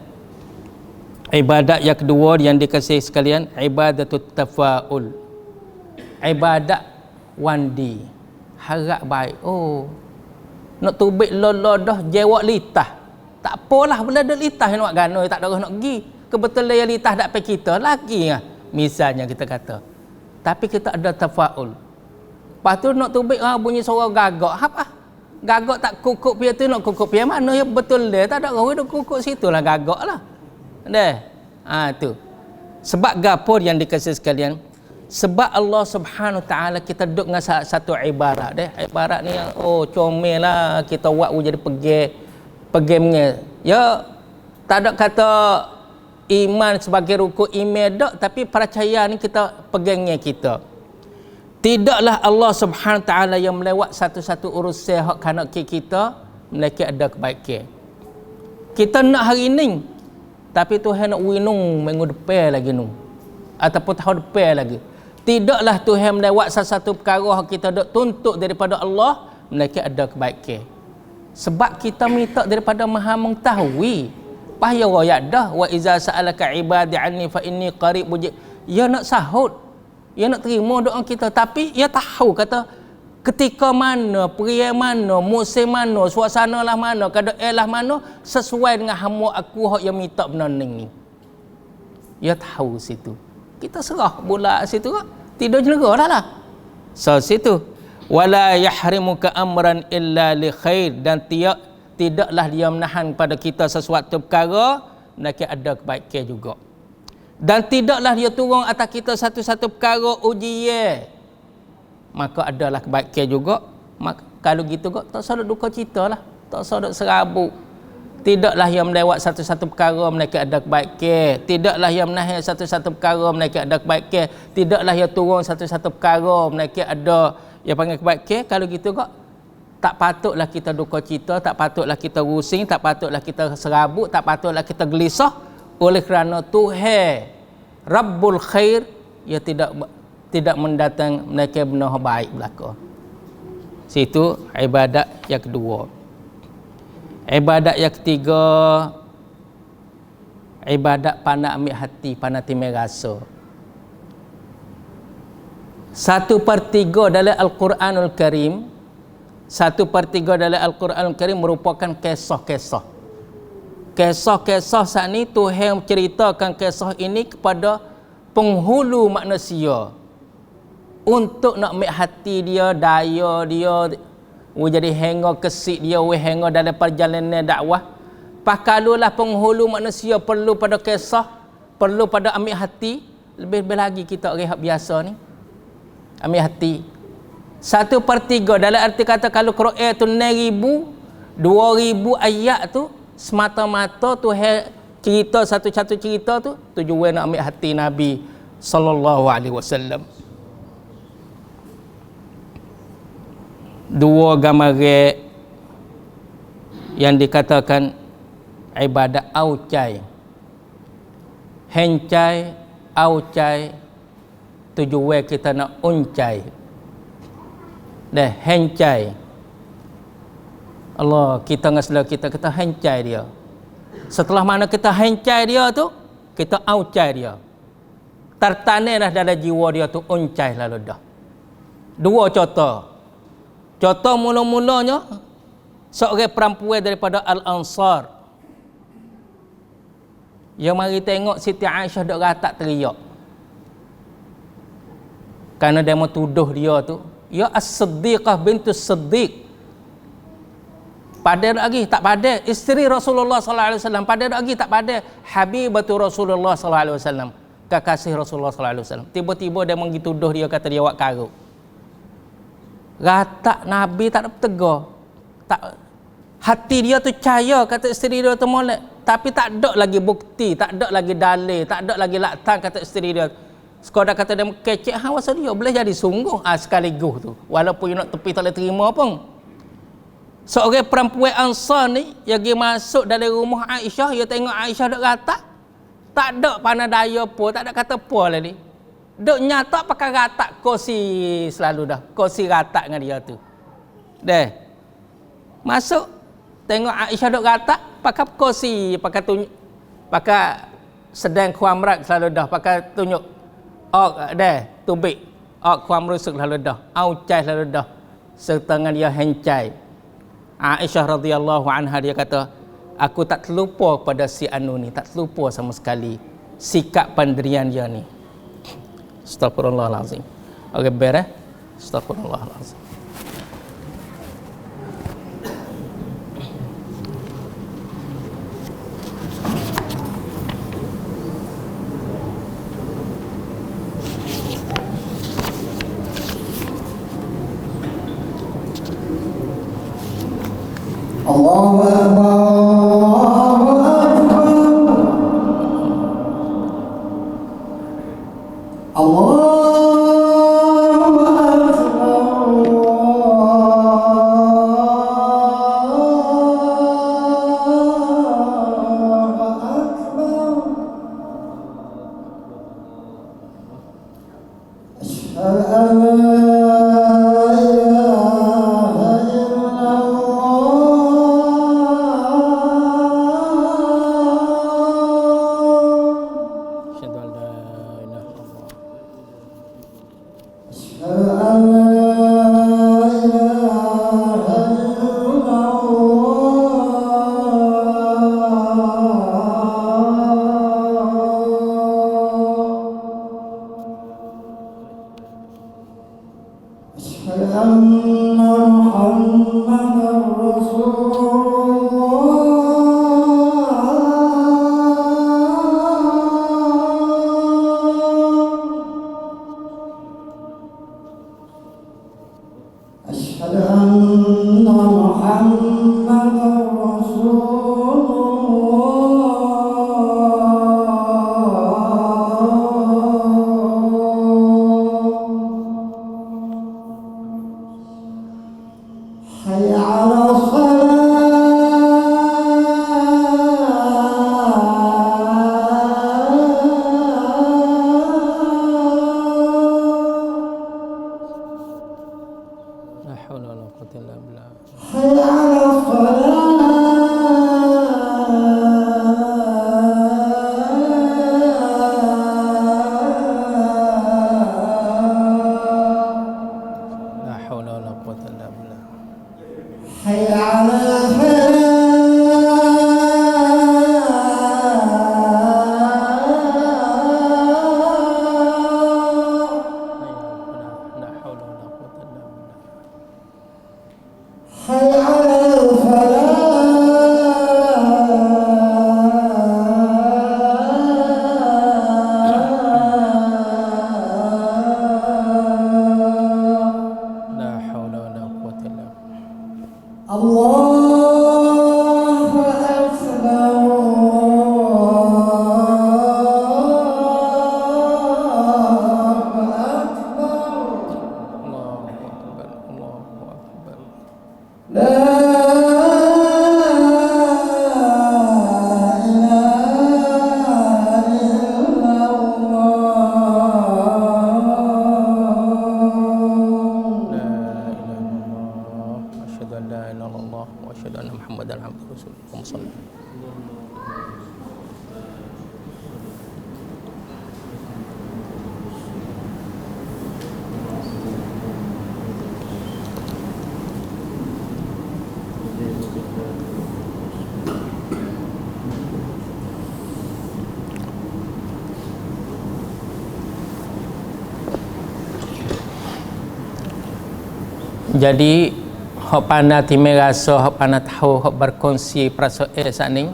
ibadat yang kedua yang dikasihi sekalian, ibadatut tafaul. Ibadat wandi, harap baik. Oh, nak tubik lolo dah jewak litah. Tak apalah bila ada litah nak gano, tak ada nak pergi. Kebetulan yang litah tak pergi kita lagi lah. Misalnya kita kata. Tapi kita ada tafaul. Lepas tu nak tubik bunyi suara gagak. Apa? Gagak tak kukuk dia tu nak kukuk dia mana ya betul dia. Tak ada orang nak kukuk situ lah gagak lah. Tu. Sebab gapo yang dikasih sekalian? Sebab Allah Subhanahu taala kita duduk dengan satu ibarat deh. Ibarat ni comel lah kita buat jadi pegamnya. Ya tak ada kata iman sebagai rukun iman dak, tapi percaya ni kita pegangnya kita. Tidaklah Allah Subhanahu taala yang melewat satu-satu urusan hak kanak kita melainkan ada kebaikan. Kita nak hari ni, tapi Tuhan nak winung minggu depan lagi nu. Ataupun tahun depan lagi. Tidaklah Tuhan melewat satu-satu perkara hak kita dok tuntut daripada Allah melainkan ada kebaikan. Sebab kita minta daripada Maha Mengetahui. Pahaya royak dah wa iza sa'alaka ibadi anni fa inni qarib. Ya nak sahut, ya nak terima doa kita, tapi ya tahu kata ketika mana, periai mana, musim mana, suasana lah mana, keadaan lah mana, sesuai dengan hamba aku hak yang minta benda ni. Dia tahu situ. Kita serah bola situ kak. Tidur je negara lah. So situ. Wala yahrimuka amran illa li khair, dan tidaklah dia menahan pada kita sesuatu perkara melainkan ada kebaikan juga. Dan tidaklah dia turun atas kita satu-satu perkara ujian, maka adalah kebaikan juga. Maka, kalau gitu kok tak usah duka cita lah, tak usah serabut. Tidaklah yang melewat satu-satu perkara melainkan ada kebaikan. Tidaklah yang menahan satu-satu perkara melainkan ada kebaikan. Tidaklah yang turun satu-satu perkara melainkan ada yang panggil kebaikan. Kalau gitu kok tak patutlah kita duka cita, tak patutlah kita rusing, tak patutlah kita serabut, tak patutlah kita gelisah, oleh kerana Tuhan Rabbul Khair, ia tidak mendatang melainkan benda baik belaka. Situ ibadat yang kedua. Ibadat yang ketiga, ibadat pandai ambil hati, pandai timbang rasa. 1/3 dalam Al-Quranul Karim, 1/3 dalam Al-Quranul Karim merupakan kisah-kisah. Kisah-kisah saat ni Tuhan menceritakan kisah ini kepada penghulu manusia untuk nak ambil hati dia, daya dia, jadi hanga kesik dia, hanga dalam perjalanan dakwah. Pakalulah penghulu manusia perlu pada kisah, perlu pada ambil hati, lebih-lebih lagi kita rehat biasa ni ambil hati. 1/3 dalam arti kata kalau Quran tu 2,000 ayat tu semata-mata Tuhan cerita satu-satu cerita tu tujuan nak ambil hati Nabi sallallahu alaihi wasallam. Dua gambaran yang dikatakan ibadat aucai, hencai, aucai, tujuan kita nak uncai. Dah hencai, Allah, kita dengan saudara kita hencai dia. Setelah mana kita hencai dia tu, kita aucai dia. Tertanamlah dalam jiwa dia tu uncai lalu dah. Dua contoh. Contoh mula-mulanya seorang perempuan daripada Al-Ansar yang mari tengok Siti Aisyah dok ratak teriak. Kerana dia mau tuduh dia tu, ya As-Siddiqah bintus Siddiq. Pada lagi tak pada isteri Rasulullah sallallahu alaihi wasallam, pada lagi tak pada habibatu Rasulullah sallallahu alaihi wasallam, kekasih Rasulullah sallallahu alaihi wasallam. Tiba-tiba dia menggi tuduh dia, kata dia wak karuk. Ratak Nabi tak ada tegar. Tak, hati dia tu percaya kata isteri dia tu molek, tapi tak ada lagi bukti, tak ada lagi dalil, tak ada lagi laktan kata isteri dia. Sekadar kata dia kecek hang wasa dia boleh jadi sungguh sekaligus tu. Walaupun nak tepi tak boleh terima pun. Seorang perempuan Ansar ni yang pergi masuk dalam rumah Aisyah, dia tengok Aisyah duk ratak. Tak ada pandai daya pun, tak ada kata apa lagi. Duk nyata pakai ratak kursi selalu dah. Kursi ratak dengan dia tu. Dah. Masuk tengok Aisyah duk ratak, pakai kursi, pakai tunjuk, pakai sedang kuamrat selalu dah, pakai tunjuk. Dah, tubik. Kuam rusuk selalu dah. Aucai selalu dah. Setengah dia hencai. Aisyah radhiyallahu anha dia kata, aku tak terlupa pada si anu ni, tak terlupa sama sekali sikap pendirian dia ni. Astagfirullahalazim. Okey, beres. Astagfirullahalazim. Allahu Akbar, Allahu Akbar, أن محمدا رسول الله أشهد أن محمدا رسول حي على الصلاة La haula wala quwwata illa billah. حي على الصلاة La haula wala quwwata illa billah. حي على La haula wala quwwata illa billah. حي على الفلاح La haula wala quwwata illa billah. الله أكبر الله أكبر Allahu akbar. Allahu akbar. لا إله إلا الله La ilaha illallah. Asyhadu an la ilaha illallah wa asyhadu anna Muhammadan abduhu wa rasuluh. Allahumma shalli. Jadi hok pandai timai rasa, hok pandai tahu, hok berkongsi perasaan saat ni.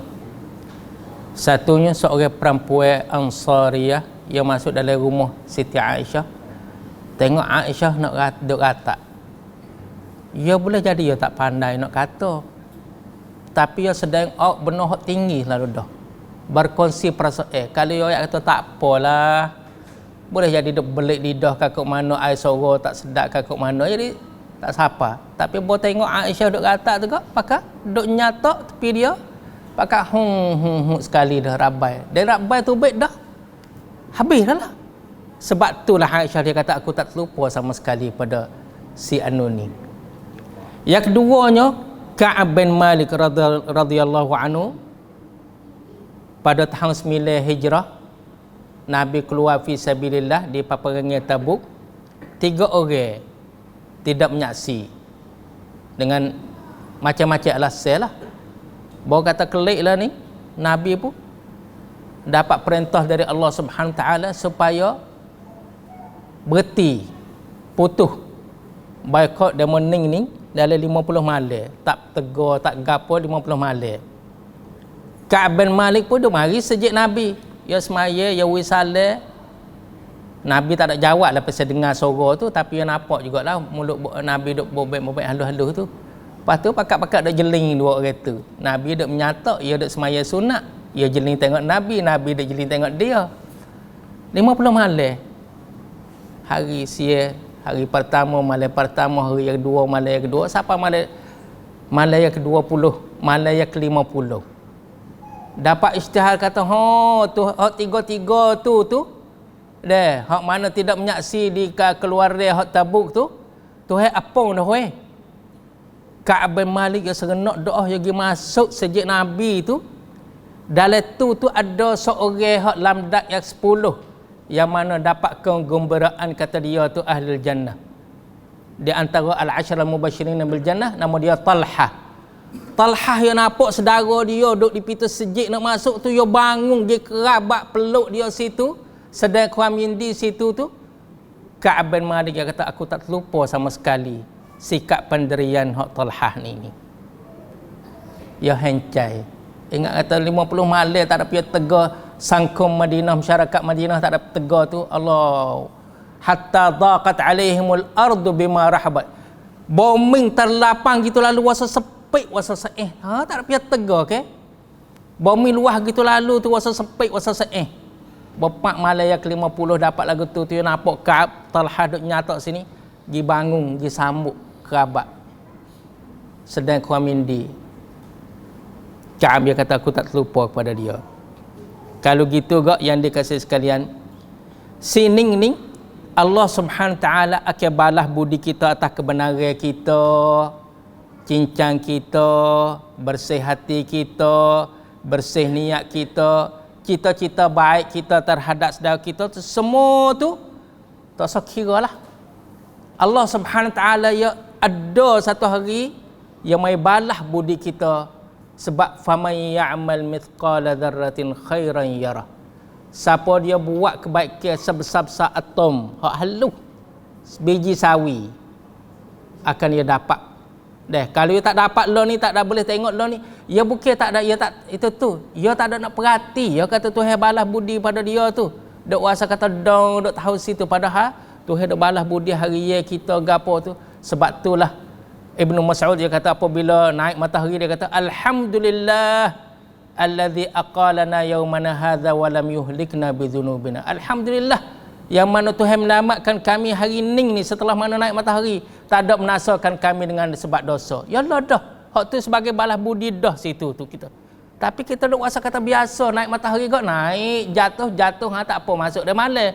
Satunya seorang perempuan Ansariyah yang masuk dalam rumah Siti Aisyah. Tengok Aisyah nak duk kata. Ya boleh jadi dia tak pandai nak kata. Tapi dia sedang benar hok tinggi lalu dah. Berkongsi perasaan. Kalau dia kata tak apalah. Boleh jadi duk belik lidah kakak mana air sorok tak sedap kakak mana. Jadi tak siapa. Tapi boleh tengok Aisyah duk kata tu kak, pakak duk nyatok tepi dia, pakak sekali dah rabai. Dan rabai tu baik dah. Habis dah lah. Sebab itulah Aisyah dia kata aku tak terlupa sama sekali pada si anu ni. Yang keduanya Ka'ab bin Malik radhiyallahu anhu pada tahun 9 Hijrah Nabi keluar fi sabilillah di peperangan Tabuk. 3 orang tidak menyaksi dengan macam-macam alasan lah. Bawa kata kelik lah ni Nabi pun dapat perintah dari Allah Subhanahu Wa Taala supaya berhenti putus boikot dan mening ni dalam 50 malam, tak tegur tak gapo 50 malam. Ka'ab bin Malik pun dia mari sejak Nabi, ya semaya ya wisale. Nabi tak ada jawab lah pasal dengar suara tu, tapi dia nampak jugalah mulut Nabi duk bobek-bobek halus-halus tu. Lepas tu pakat-pakat duk jeling dua orang tu. Nabi duk menyatak, dia duk semaya sunat. Dia jeling tengok Nabi, Nabi duk jeling tengok dia. 50 malam. Hari sia, hari pertama, malam pertama, hari yang kedua, malam yang kedua, sampai malam yang ke-20, malam yang ke-50. Dapat isytihar kata, tu tiga-tiga tu deh, hak mana tidak menyaksi di keluarga hak Tabuk tu hai apong dah weh. Ka'ab bin Malik yang serenok doa yang pergi masuk sejak Nabi tu. Dalam tu ada seorang hak lamdat yang 10 yang mana dapat kegembiraan kata dia tu ahli jannah. Di antara al-ashara mubasyirin bil jannah nama dia Talhah. Talhah yang nampak saudara dia duduk di pintu sejik nak masuk tu, dia bangun, dia kerabat peluk dia situ. Sedang Kuamindi situ tu, Ka'ab bin Malik dia kata aku tak terlupa sama sekali sikap pendirian hak Talhah ni. Ya hencai. Ingat kata 50 malam tak ada pihak tegar sangkum Madinah, masyarakat Madinah tak ada tegar tu. Allah, hatta daqat alaihimul ardu bima rahabat. Bombing terlapang gitu lalu wasa sepik wasa seeh. Tak ada pihak tegar ke? Bombing luah gitu lalu tu wasa sepik wasa seeh. Bapak malam yang ke-50 dapat lagu tu dia nampak Ka'ab Talhah duk nyatok sini, gi bangun, gi sambut kerabat. Sedang kurang mindi. Ka'ab dia kata aku tak terlupa kepada dia. Kalau gitu gak yang dikasih sekalian, sining ni Allah Subhanahu taala akan balas budi kita atas kebenaran kita, cincang kita, bersih hati kita, bersih niat kita, cita-cita baik kita terhadap saudara kita tu, semua tu tak usah kira lah. Allah Subhanahu taala ya ada satu hari yang mai balas budi kita. Sebab faman ya'mal mithqala dzarratin khairan yarah. Siapa dia buat kebaikan sebesar atom, hak halus, biji sawi, akan dia dapat. Kalau dia tak dapat lo ni, tak ada boleh tengok lo ni, ya bukan tak ada, ya tak itu tu. Ya tak ada nak perhati, ya kata Tuhan balas budi pada dia tu. Dok rasa kata dong, dok tahu situ, padahal Tuhan dok balas budi hari ya kita gapo tu. Sebab itulah Ibnu Mas'ud dia kata apabila naik matahari dia kata alhamdulillah allazi aqalana yaumana hadza wa lam yuhlikna bidzunubina. Alhamdulillah yang mana Tuhan menyelamatkan kami hari ni setelah mana naik matahari, tak ada menasakan kami dengan sebab dosa. Ya Allah dah. Hak tu sebagai balas budi dah situ tu kita. Tapi kita duk rasa kata biasa naik matahari kok naik, jatuh tak apa masuk dia malam.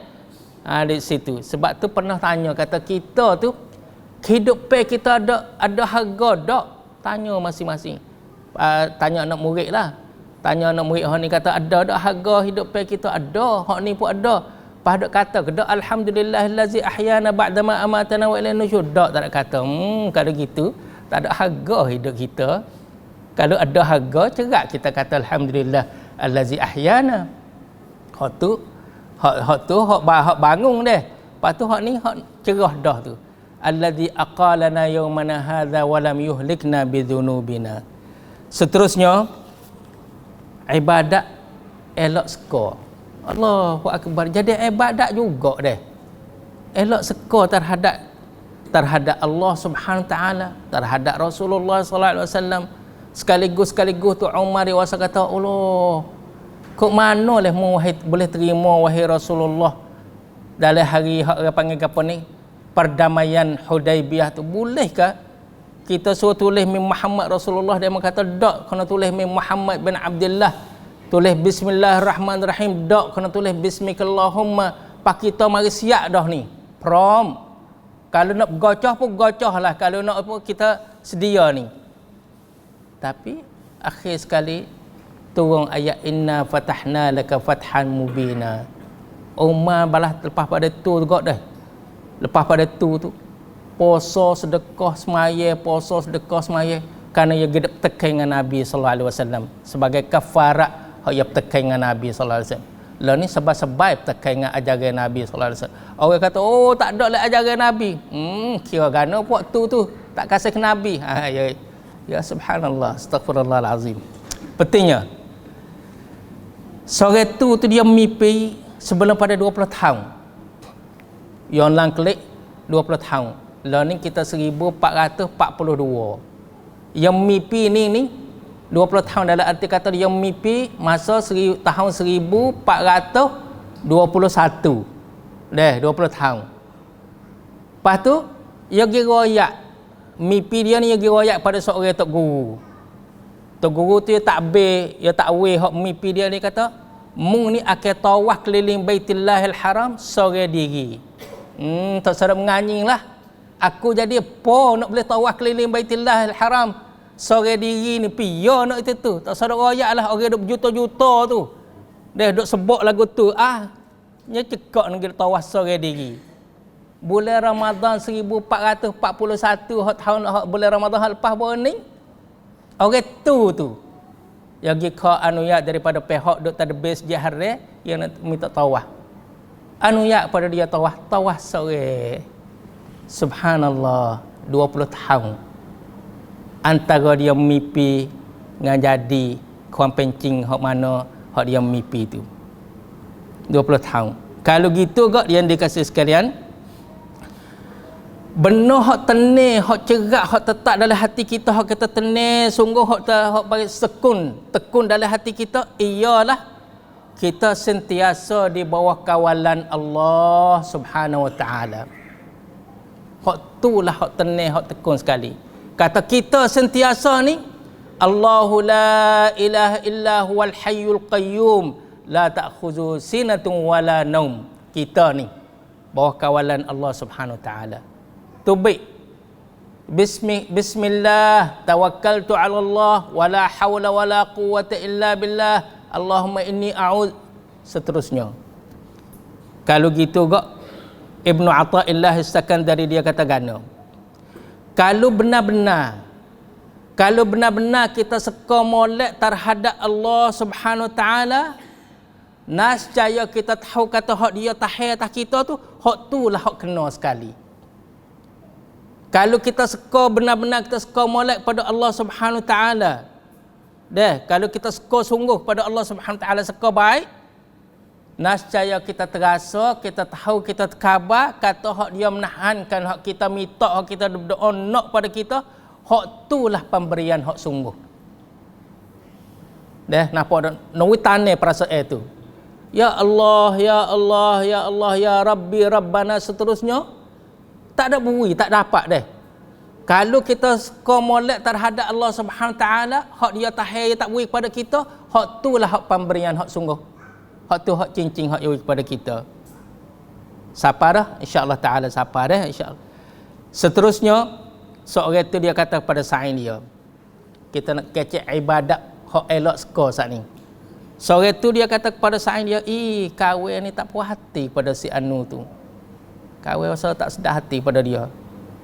Di situ. Sebab tu pernah tanya kata kita tu hidup kita ada harga tak? Tanya masing-masing. Tanya anak murid lah. Tanya anak murid hak ni kata ada tak harga hidup kita? Ada. Hak ni pun ada. Pas dok kata kedak alhamdulillahillazi ahyana ba'dama amatana wa ilaihi nusyur. Tak ada kata. Kalau gitu tak ada harga hidup kita. Kalau ada harga cerak kita kata alhamdulillah allazi ahyana. Hak tu hak bangun deh. Lepas tu hak ni hak cerah dah tu. Alladzi aqalana yaumana hadza wa lam yuhlikna bidzunubina. Seterusnya ibadat elok seka. Allahu akbar. Jadi ibadat juga deh. Elok seka terhadap Allah Subhanahu taala, terhadap Rasulullah sallallahu alaihi wasallam. Sekaligus tu Umar dia wasa kata Allah, kok mana leh boleh terima wahai Rasulullah dalam hari hak orang panggil apa ni? Perdamaian Hudaibiyah tu, bolehkah kita suruh tulis min Muhammad Rasulullah? Dia kata tak, kena tulis min Muhammad bin Abdullah. Tulis bismillahirrahmanirrahim, tak, kena tulis bismikallahumma. Pak kita mari siap dah ni, prom. Kalau nak gocoh pun gocoh lah, kalau nak apa kita sedia ni. Tapi akhir sekali turun ayat inna fatahna laka fathan mubina. Umar balas lepas pada tu juga dah. Lepas pada tu puasa sedekah semaya, kerana ia gedap tekan dengan Nabi sallallahu alaihi wasallam sebagai kafarat hak ia tekan dengan Nabi sallallahu alaihi wasallam. Lah ni sebab tekan dengan ajaran Nabi sallallahu alaihi wasallam. Orang kata oh tak ada lah ajaran Nabi. Kira gana waktu tu tak kasih ke Nabi. Ya subhanallah, astagfirullahalazim. Pentingnya sore tu dia mimpi sebelum pada 20 tahun. Yang lang klik 20 tahun. Lah ni kita 1442. Yang mimpi ni 20 tahun dalam arti kata dia mimpi masa tahun 1421. Dah 20 tahun. Lepas tu dia pergi royak. Mimpi dia ni dia pergi royak pada seorang tok guru. Tok guru tu dia takbir, dia takwil hak mimpi dia ni kata, "Mung ni akan tawaf keliling Baitullahil Haram sore diri." Tak sedap menganying lah. Aku jadi apa nak boleh tawaf keliling Baitullahil Haram sore diri ni piyo nak itu tu. Tak sedap royak lah orang duk berjuta-juta tu. Dia duk sebut lagu tu. Nya cekak nak tawaf sore diri. Bulan Ramadan 1441 hak tahun hak bulan Ramadan hak lepas baru ni. Orang tu yang pergi ke anuyat daripada pihak duk tadbir sejak hari yang nak minta tawaf. anu ya pada dia tawah sore. Subhanallah, 20 tahun antara dia mimpi dengan jadi kuam pencing hok mana hok dia mimpi tu 20 tahun. Kalau gitu gak dia dikasih sekalian, benar hok tenang, hok cerak, hok tetap dalam hati kita, hok kita tenang sungguh, hok bagi tekun dalam hati kita, ialah kita sentiasa di bawah kawalan Allah Subhanahu wa taala. Hak itulah hak tenang, hak tekun sekali. Kata kita sentiasa ni, Allahu la ilaha illa huwal hayyul qayyum la ta'khuzu sinatun wala naum. Kita ni bawah kawalan Allah Subhanahu wa taala. Tubik Bismillah tawakkaltu 'ala Allah wala haula wala quwwata illa billah. Allahumma inni a'udz, seterusnya. Kalau gitu gak Ibnu Athaillah As-Sakandari dia kata gana, kalau benar-benar kita seka molek terhadap Allah Subhanahu wa taala, nascaya kita tahu kata hak dia tahir atas kita tu, hak tulah hak kena sekali. Kalau kita seka benar-benar kita seka molek pada Allah Subhanahu wa taala, kalau kita seka sungguh pada Allah Subhanahu wa taala, seka baik, nascaya kita terasa, kita tahu, kita terkhabar kata hak dia menahankan hak kita minta, hak kita berdoa nak pada kita, hak itulah pemberian hak sungguh. Nampak nunggu tanya perasaan itu. Ya Allah, ya Allah, ya Allah, ya Rabbi, Rabbana, seterusnya. Tak ada bui, tak dapat . Kalau kita suka molek terhadap Allah Subhanahu wa taala, hak dia tahir tak bui kepada kita, hak itulah hak pemberian hak sungguh. Hak tu hak cincin hak bui kepada kita. Sabar dah, insya-Allah taala sabar dah, insya-Allah. Seterusnya, seorang itu dia kata kepada sain dia, kita nak kecek ibadat hak elok suka saat ni. Seorang itu dia kata kepada sain dia, kahwin ni tak puas hati pada si anu tu. Kahwin rasa tak sedar hati pada dia.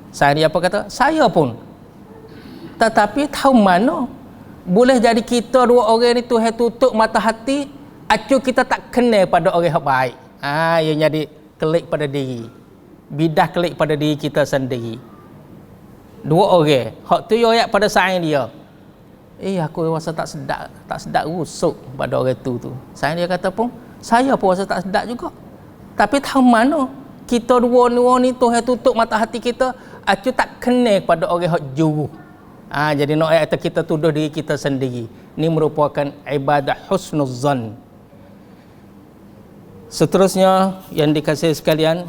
Sain dia apa kata? Saya pun. Tetapi tahu mana boleh jadi kita dua orang ni Tuhan tutup mata hati, acu kita tak kenal pada orang yang baik. Yang jadi kelik pada diri. Bidah kelik pada diri kita sendiri. Dua orang. Hak tu ayat pada sain dia. Aku rasa tak sedap rusuk pada orang tu. Sain dia kata pun, saya pun rasa tak sedap juga. Tapi tahu mana kita dua ni Tuhan tutup mata hati kita, acu tak kenal pada orang hak juru. Jadi nak ayat kita tuduh diri kita sendiri. Ini merupakan ibadah husnuzan. Seterusnya yang dikasihi sekalian,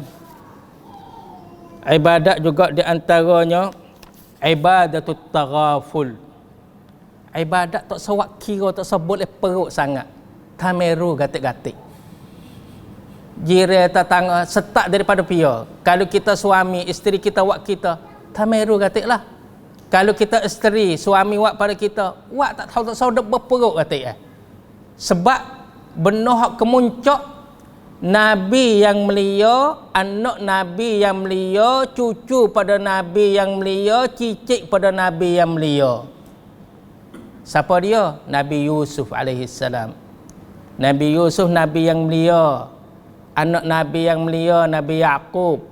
ibadat juga di antaranya ibadatut taghaful. Ibadat tak sewak kira, tak sebut perut sangat. Tameru gatik-gatik. Jiran tetangga setak daripada pia. Kalau kita suami, isteri kita wak kita, tameru gatiklah. Kalau kita isteri, suami wak pada kita, wak tak tahu dak berperut gatik . Sebab benar hak kemuncak Nabi yang mulia, anak Nabi yang mulia, cucu pada Nabi yang mulia, cicit pada Nabi yang mulia. Siapa dia? Nabi Yusuf alaihissalam. Nabi Yusuf Nabi yang mulia, anak Nabi yang mulia Nabi Yaqub,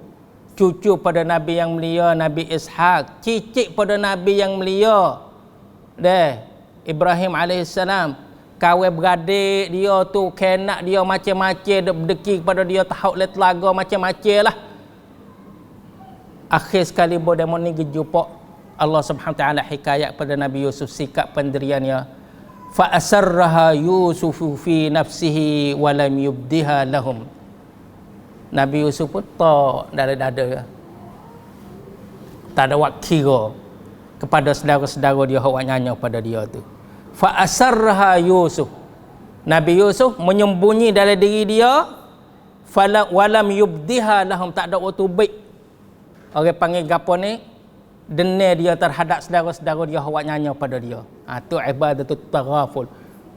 cucu pada Nabi yang mulia Nabi Ishaq, cicit pada Nabi yang mulia Ibrahim alaihissalam. Kawan beradik dia tu, kenak dia macam-macam, dia berdeki kepada dia, tahu le telaga macam-macam lah. Akhir sekali bodemon ni gejupok Allah Subhanahu wa taala hikayat pada Nabi Yusuf sikap pendiriannya. Fa asarraha Yusufu fi nafsihi wa lam yubdiha lahum. Nabi Yusuf pun tak dari dada. Tak ada wak kira kepada saudara-saudara dia hak nyanyi pada dia tu. Fa asarraha Yusuf. Nabi Yusuf menyembunyi dalam diri dia, fala walam yubdiha lahum, tak ada waktu baik. Orang panggil gapo ni? Dene dia terhadap saudara-saudara dia hak nyanyi pada dia. Tu ibadatut taghaful.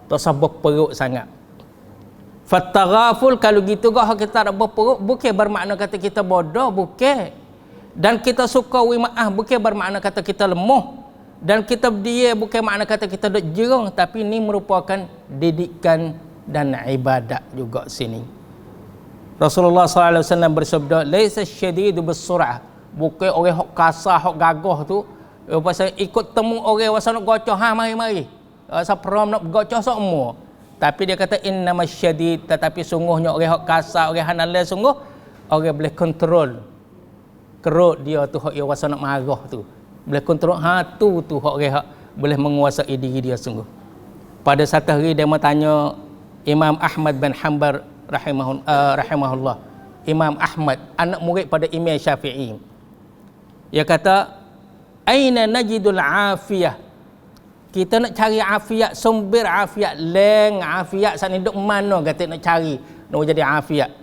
Tersabuk perut sangat. Fattaghaful kalau gitu gak kita tak berperut, bukan bermakna kata kita bodoh, bukan. Dan kita suka wi maaf, bukan bermakna kata kita lemah. Dan kita dia bukan makna kata kita duk jerung, tapi ini merupakan didikan dan ibadat juga sini. Rasulullah SAW bersabda, laisa syadidu bisur'ah, bukan orang hok kasar, hok gagah tu pasal ikut temu orang pasal nak gocoh, mari sapram nak gocoh semua. Tapi dia kata innamas syadid, tetapi sungguhnya orang hok kasar, orang hanalai sungguh orang boleh kontrol kerut dia tu hok dia pasal nak marah tu, boleh kontrol tu hok orang hok boleh menguasai diri dia sungguh. Pada satu hari dia bertanya Imam Ahmad bin Hanbal rahimahullah, Imam Ahmad anak murid pada Imam Syafi'i, dia kata aina najidul afiyah, kita nak cari afiat, sumber afiat, leng afiat sana duk mana kata nak cari nak jadi afiat.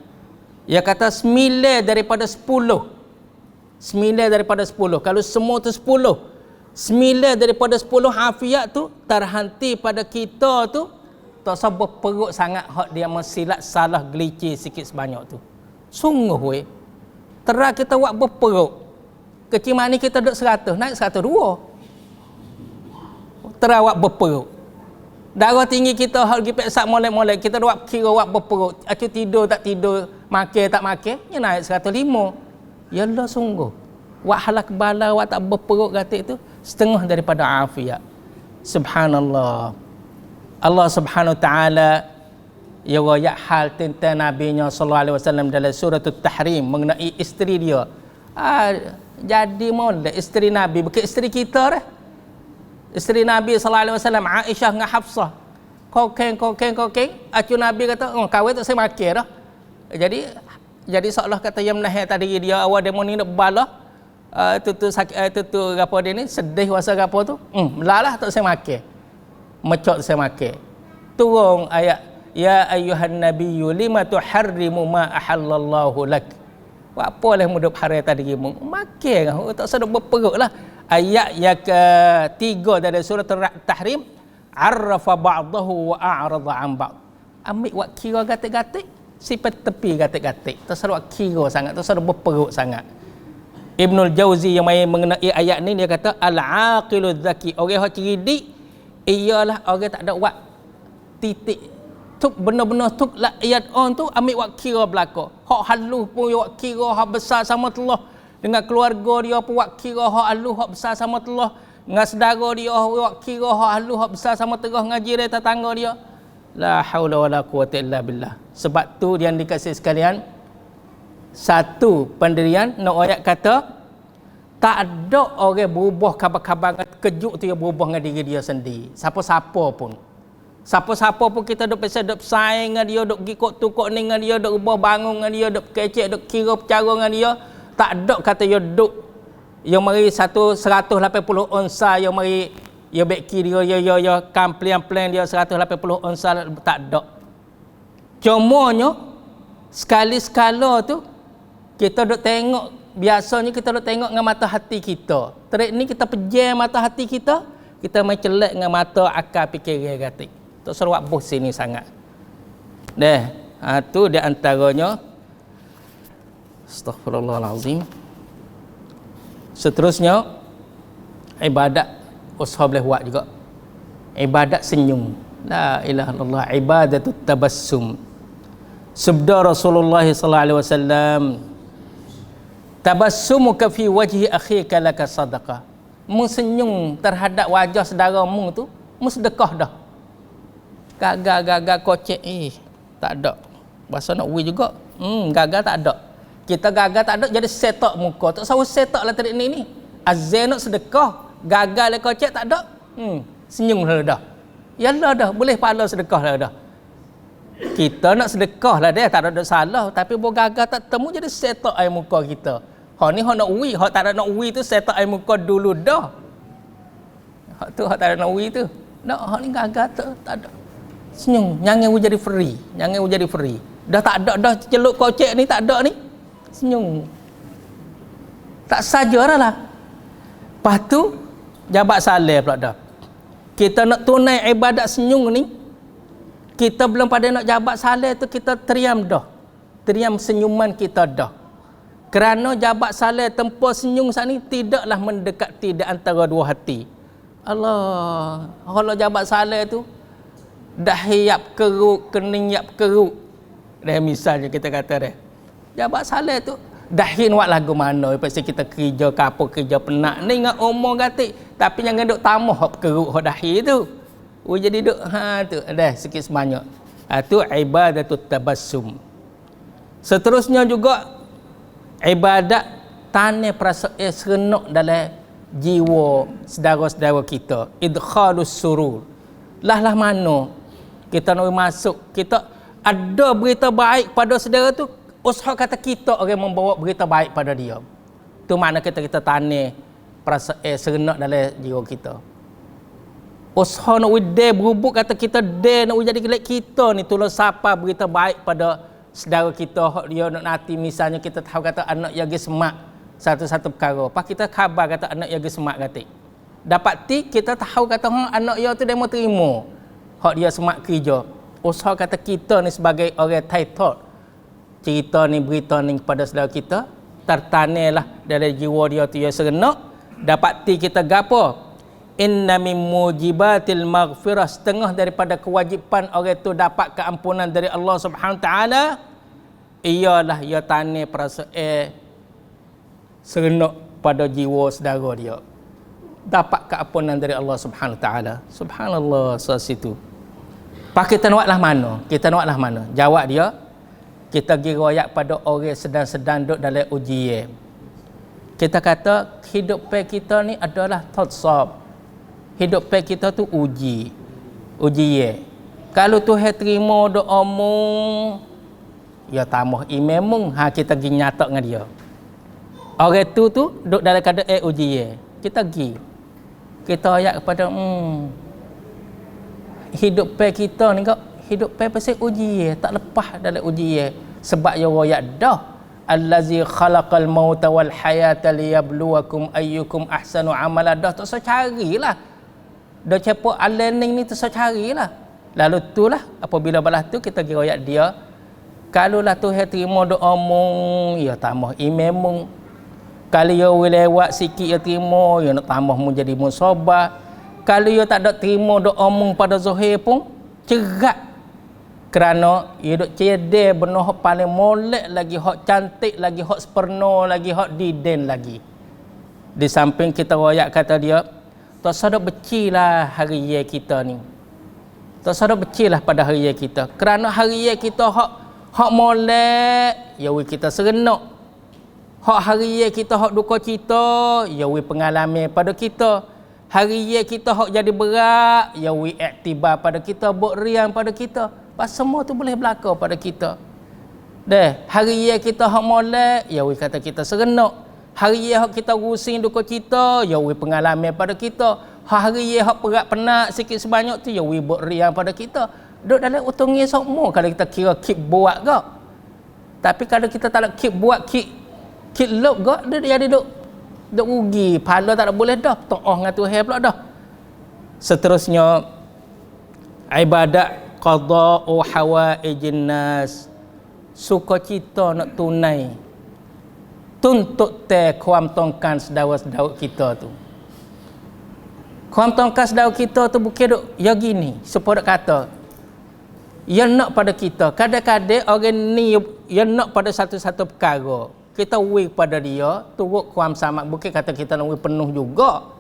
Dia kata 9 daripada 10. 9 daripada 10. Kalau semua tu 10, 9 daripada 10 afiat tu terhenti pada kita tu, tak sabar perut sangat hak dia mensilat salah gelicir sikit sebanyak tu. Sungguh weh. Terang kita buat berperut. Kecil mana kita duduk 100, naik 102. Terang buat berperut. Darah tinggi kita hak pergi peksak molek-molek, kita buat kira buat berperut. Acu tidur tak tidur, makan tak makan, dia naik 105. Yalah sungguh. Buat halak bala, buat tak berperut gatik tu, setengah daripada afiat. Subhanallah. Allah Subhanahu Wa Taala ya royak hal tentang Nabi-Nya sallallahu alaihi wasallam dalam surah At-Tahrim mengenai isteri dia. Jadi molek isteri Nabi, bukan isteri kita dah. Isteri Nabi sallallahu alaihi wasallam Aisyah dengan Hafsah. Kokeng. Acu Nabi kata, kahwin tak saya makan dah. Jadi seolah kata yang menahan tadi dia awal demo ni nak bala. Tu gapo dia ni sedih wasa gapo tu. Melalah tak saya makan. Mecok saya makan. Turun ayat ya ayyuhan nabiyyu lima tuharrimu ma ahallallahu lak. Apa lah mudah haram tadi mu makan tak sedap berperutlah. Ayat yang ketiga dari surah At-Tahrim, arrafa ba'dahu wa a'rada an ba'd. Ambil wak kira gatik-gatik, sifat tepi gatik-gatik. Tak sedap kira sangat, tak sedap berperut sangat. Ibnul Jauzi yang main mengenai ayat ni dia kata al-aqilu dzaki, orang yang cerdik ialah orang tak ada buat titik tuk benar-benar tuk la ayat on tu ambil wak kira belaka. Hak halus pun wak kira hak besar sama Allah, dengan keluarga dia pun wak kira hak halus hak besar sama Allah, dengan saudara dia wak kira hak halus hak besar sama terah ngaji dia tetangga dia. La haula wala quwata illa billah. Sebab tu yang dikasih sekalian, satu pendirian nak ayat kata tak ada orang berubah khabar-khabar kejut tu dia berubah dengan diri dia sendiri. Siapa-siapa pun kita duk pasal duk saing dengan dia, duk gikok tukok ni dengan dia, duk ubah bangun dengan dia, duk kecek, duk kira percara dengan dia, tak ada kata dia duk yang mari 180 onsa yang mari ya beki dia ya plan dia 180 onsa, tak ada. Cumanya sekali-sekala tu kita duk tengok, biasanya kita duk tengok dengan mata hati kita. Trik ni kita pejam mata hati kita main celak dengan mata akal fikiran gatik. Tak seruak bos sini sangat. Tu di antaranya. Astaghfirullahalazim. Seterusnya ibadat usaha boleh buat juga. Ibadat senyum. La ilaha illallah, ibadatut tabassum. Sabda Rasulullah sallallahu alaihi wasallam, tabassumuka fi wajhi akhika laka sadaqah. Mu senyum terhadap wajah saudaramu tu, mu sedekah dah. Gagal kocek tak ada. Bahasa nak wi juga. Gagal tak ada. Kita gagal tak ada jadi setak muka. Tak salah setak lah tadi ni. Azan nak sedekah, gagal le kocek tak ada. Senyum dah. Yalah dah, boleh pahala sedekah lah dah. Kita nak sedekah lah dia, tak ada salah, tapi bo gagal tak temu jadi setak air muka kita. Hak ni hak nak wi, hak tak ada nak wi tu setak air muka dulu dah. Hak tu hak tak ada nak wi tu. Nak hak ni gagal tak ada. Senyum, jangan jadi free, dah tak ada dah celuk kocek ni tak ada ni. Senyum. Tak saja lah. Lepas tu jabat saleh pula dah. Kita nak tunai ibadat senyum ni, kita belum pada nak jabat saleh tu kita teriam dah. Teriam senyuman kita dah. Kerana jabat saleh tempoh senyum saat ni tidaklah mendekati di antara dua hati. Allah, kalau jabat saleh tu dah hiap keruk, kening yap keruk. Dah misalnya kita kata dah. Jabat saleh tu dahin wak lagu mana pasal kita kerja ke apa kerja penat ni dengan umur gatik tapi jangan duk tamuh hok keruk hok dahi tu. Jadi duk tu dah sikit sebanyak. Tu ibadatut tabassum. Seterusnya juga ibadat tanah perasaan serenok dalam jiwa saudara-saudara kita. Idkhalus surur. Lah mana kita nak masuk, kita ada berita baik pada saudara tu, usaha kata kita orang membawa berita baik pada dia. Tu makna kita tanah perasaan serenok dalam jiwa kita. Usaha nak wide berubuk kata kita nak jadi kelak kita ni tolong sapa berita baik pada saudara kita hok dia nak nanti misalnya kita tahu kata anak yagi semak satu-satu perkara. Pas kita khabar kata anak yagi semak kata. Dapat ti kita tahu kata anak dia tu dia mau terima hok dia semak kerja. Usaha kata kita ni sebagai orang title cerita ni berita ni kepada saudara kita tertanihlah dari jiwa dia tu yang serenok. Dapat ti kita gapo? Inna min mujibatil maghfirah, setengah daripada kewajipan orang itu dapat keampunan dari Allah Subhanahu taala ialah ia tanah perasaan serenok pada jiwa saudara dia. Dapat keampunan dari Allah Subhanahu taala. Subhanallah situ. Pak kita naklah mana? Kita naklah mana? Jawab dia, kita pergi royak pada orang sedang-sedang duduk dalam ujian. Kita kata hidup kita ni adalah tatsab. Hidup kita tu uji. Kalau Tuhan terima doamu, ya tambah imammu, kita pergi nyata dengan dia. Orang tu duduk dalam keadaan ujian. Kita pergi. Kita ayat kepada hidup kita ni kak, hidup pasal ujian, tak lepas dalam ujian. Sebab ya royak dah. Allazi khalaqal mauta wal hayata liyabluwakum ayyukum ahsanu amala. Dah tak usah carilah. Dah cepo learning ni tu saya carilah. Lalu itulah apabila balas tu kita kira ayat dia. Kalaulah Tuhan terima doamu, ya tambah imammu. Kalau ya lewat sikit ya terima, ya nak tambah mu jadi musabah. Kalau ya tak ada terima doamu pada zahir pun cerak. Kerana ya duk cedek benar hak paling molek lagi, hak cantik lagi, hak sempurna lagi, hak diden lagi. Di samping kita royak kata dia, tak sadar becilah hari raya kita ni. Tak sadar becilah pada hari raya kita. Kerana hari raya kita hak molek, ya kita serenok. Hak hari raya kita hak duka cita, ya pengalaman pada kita. Hari raya kita hak jadi berat, ya iktibar pada kita, buat riang pada kita. Pas semua tu boleh berlaku pada kita. Deh, hari raya kita hak molek, ya kata kita serenok. Hari raya hak kita rusing duka cita, ya pengalaman pada kita. Hari raya hak berat penat sikit sebanyak tu, ya buat riang pada kita. Duduk dalam utungnya semua kalau kita kira keep buat ke. Tapi kalau kita tak nak keep buat, keep look ke, dia jadi duk rugi. Pahala tak boleh dah. Ta'ah dengan Tuhan pula dah. Seterusnya, ibadat qada'u hawaijin nas. Sukacita nak tunai. Tuntut kuam tongkan saudara-saudara kita tu. Kuam tongkan saudara kita tu bukan duk ya gini, supaya kata ya nak pada kita. Kadang-kadang orang ni ya nak pada satu-satu perkara. Kita wui pada dia, turut kuam sama, bukan kata kita nak wui penuh juga.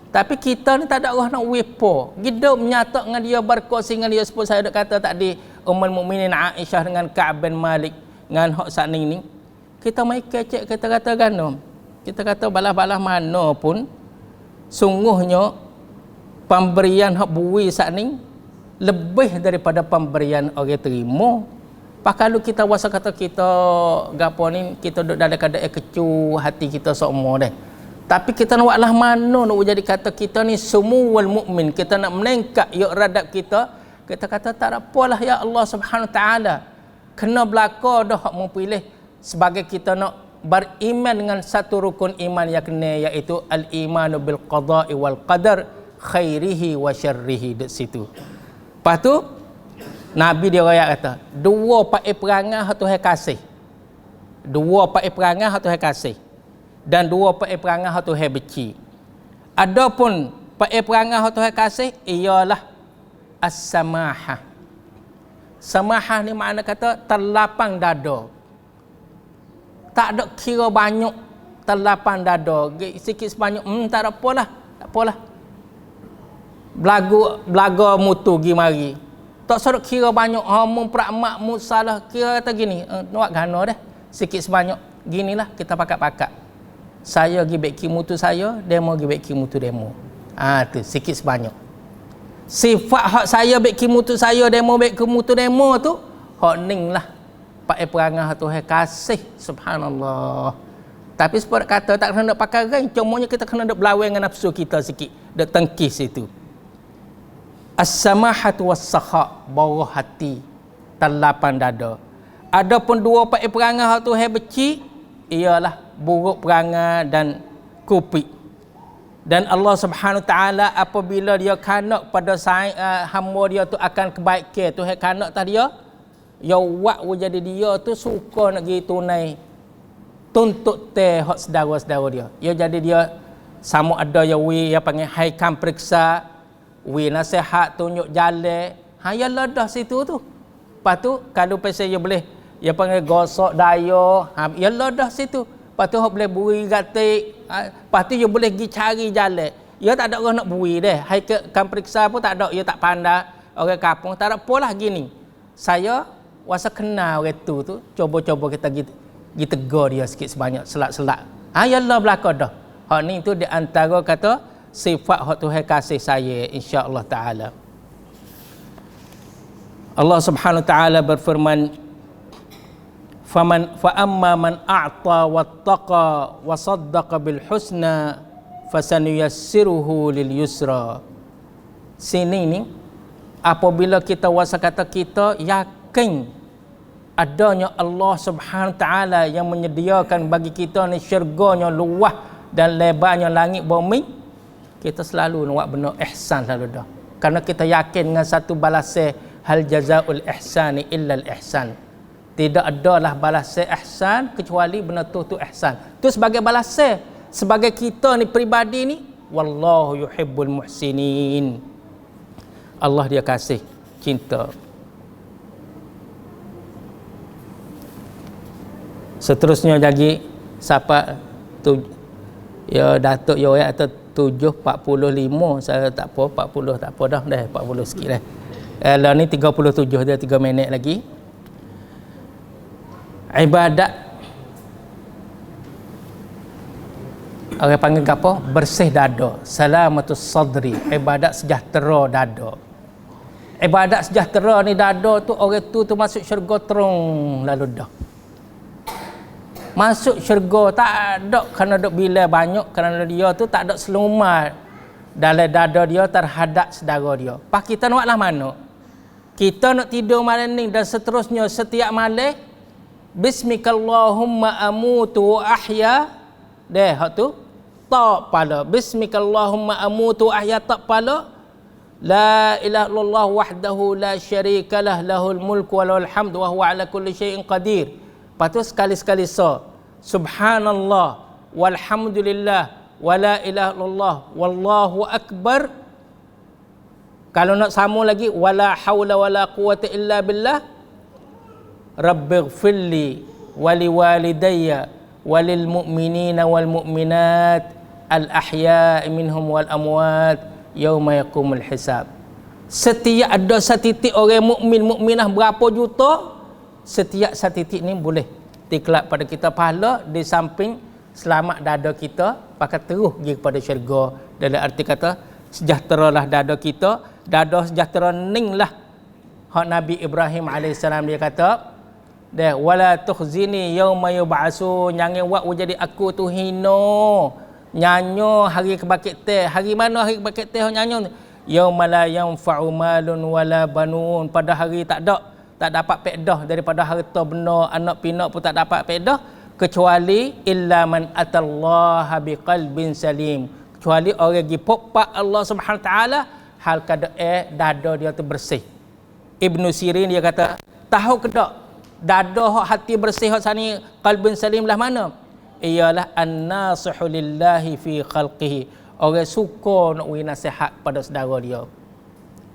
Tapi kita ni tak ada orang nak wui po. Hidup menyata dengan dia, berkongsi dengan dia, seperti saya dah kata tadi, Ummul Mukminin Aisyah dengan Ka'ab bin Malik dengan hak saat ni. Kita mai kecek, kita kata ganom. Kita kata balas-balas mana pun, sungguhnya pemberian hak bui saat ni lebih daripada pemberian orang terima. Pak kalau kita wasa kata kita gapo ni, kita duduk dalam keadaan kecu hati kita semua dah. Tapi kita nak buatlah mana nak jadi kata kita ni semua mukmin, kita nak menengkak ya radab kita. Kita kata tak apalah ya Allah Subhanahu taala. Kena belaka dah hak mu pilih sebagai kita nak beriman dengan satu rukun iman yang kena, iaitu al-imanu bil qada'i wal qadar khairihi wa syarrihi di situ. Lepas tu Nabi dia raya kata, dua pakai perangai hak Tuhan kasih. Dua pakai perangai hak Tuhan kasih. Dan dua pakai perangai hak Tuhan benci. Adapun pakai perangai hak Tuhan kasih ialah as-samahah. Samahah ni makna kata terlapang dada. Tak ada kira banyak telapan dada. Sikit sebanyak, tak ada apalah. Tak apalah. Belaga mutu gi mari. Tak sedok kira banyak. Mun prakmak mu salah kira kata gini. Nak gana dah. Sikit sebanyak. Ginilah kita pakat-pakat. Saya gi beki mutu saya, demo gi beki mutu demo. Tu sikit sebanyak. Sifat hak saya beki mutu saya, demo beki mutu demo tu, hak ning lah. Pak perangai Tuhan kasih, subhanallah. Tapi seperti kata tak kena nak pakai kan, cumanya kita kena nak berlawan dengan nafsu kita sikit, dak tengkis itu. As-samahatu was-sakha, bawah hati, telapan dada. Adapun dua pak perangai hak Tuhan beci, ialah buruk perangai dan kupik. Dan Allah Subhanahu Wa Taala apabila dia kanak pada hamba dia tu akan kebaikan, Tuhan kanak tah dia, ya wak jadi dia tu suka nak pergi tunai tuntut teh hak saudara-saudara dia. Ya jadi dia sama ada ya ya panggil haikam periksa, nasihat tunjuk jalan. Ya dah situ tu. Lepas tu kalau pasal ya boleh ya panggil gosok daya, ya dah situ. Lepas tu boleh buri gatik. Lepas tu dia boleh pergi cari jalan. Ya tak ada orang nak buri deh. Hai ke kam periksa pun tak ada. Ya tak pandai. Orang kampung tak ada apalah gini. Saya wasa kenal orang tu coba-coba kita pergi tegur dia sikit sebanyak selak-selak. Ya Allah belaka dah. Hak ni tu di antara kata sifat hak Tuhan kasih saya insya-Allah taala. Allah Subhanahu Wa Taala berfirman, fa amma man a'ta wattaqa wa saddaqa bil husna fasanuyassiruhu lil yusra. Sini ni apabila kita wasa kata kita yakin adanya Allah Subhanahu Wa Taala yang menyediakan bagi kita ni syurganya luah dan lebarnya langit bumi, kita selalu nak benar ihsan selalu dah. Karena kita yakin dengan satu balasan, hal jazaul ihsani illa al ihsan. Tidak adalah balasan ihsan kecuali benar tu ihsan. Tu sebagai balasan. Sebagai kita ni peribadi ni, wallahu yuhibbul muhsinin. Allah dia kasih cinta. Seterusnya lagi siapa tu ya Datuk yo atau 7:45 saya tak apa 40 tak apa dah 40 sikit dah. Lah ni 37 dia 3 minit lagi. Ibadat orang panggil apa? Bersih dada, salamatus sadri, ibadat sejahtera dada. Ibadat sejahtera ni dada tu orang tu masuk syurga terung lalu dah. Masuk syurga tak ada kerana dok bila banyak, kerana dia tu tak ada selumat dalam dada dia terhadap saudara dia. Pas kita nak lah mana? Kita nak tidur malam ni dan seterusnya setiap malam Bismikallahumma amutu wa ahya. Hak tu tak pala. Bismikallahumma amutu wa ahya tak pala. La ilaha illallah wahdahu la syarikalah lahul mulku wa lahul hamdu wa huwa ala kulli syai'in qadir. Lepas tu sekali-sekali subhanallah walhamdulillah wa la ilaha illallah wallahu akbar. Kalau nak sambung lagi wala haula wala quwwata illa billah. Rabbighfirli wali walidayya walil mu'minina wal mu'minat al ahya'i minhum wal amwat yauma yaqumul hisab. Setiap ada satu titik orang mukmin mukminah berapa juta, setiap satu titik ni boleh tiklak pada kita pahala di samping selamat dada kita, pakai terus pergi kepada syurga. Dalam arti kata sejahteralah dada kita, dada sejahtera ning lah hak Nabi Ibrahim alaihissalam dia kata wala tukhzini yauma yub'asun, jangan buat jadi aku tu hina nyanyo hari kebakit teh. Hari mana hari kebakit teh nyanyo? Yauma la yanfa'u malun wala banun, pada hari tak dapat faedah daripada harta benda, anak pinak pun tak dapat faedah kecuali illa man atallaha biqalbin salim, kecuali orang pergi pokpak Allah Subhanahu Wa Taala hal kada dada dia tu bersih. Ibnu Sirin dia kata, tahu ke tak dada hak hati bersih hak sani qalbun salim lah mana? Ialah an-nasihu lillahi fi khalqihi, orang suka nak beri nasihat pada saudara dia,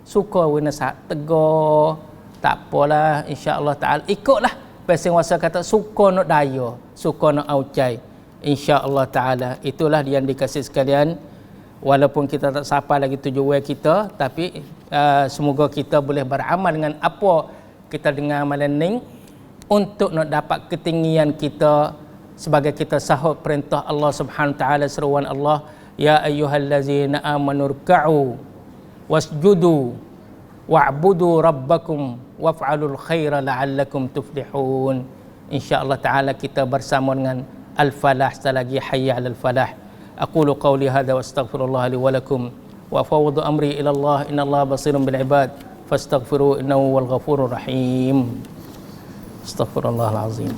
suka beri nasihat, tegur, tak apalah insya-Allah taala ikutlah pesing wasa kata suka nak daya, suka nak aucai. Insya-Allah taala itulah yang dikasih sekalian. Walaupun kita tak sampai lagi tujuan kita, tapi semoga kita boleh beramal dengan apa kita dengar malam ni untuk nak dapat ketinggian kita sebagai kita sahut perintah Allah Subhanahu wa taala, seruan Allah, ya ayyuhallazina amanu ruk'u wasjudu wa'budu rabbakum waf'alul khaira la'allakum tuflihun. Insya-Allah taala kita bersama dengan al-falah, selagi hayya 'alal falah. Aqulu qawli hadha wa astaghfirullah li wa lakum wa afawwadu amri ila Allah, innallaha basirun bil ibad fastaghfiruhu innahu wal ghafurur rahim. Astaghfirullahal azim.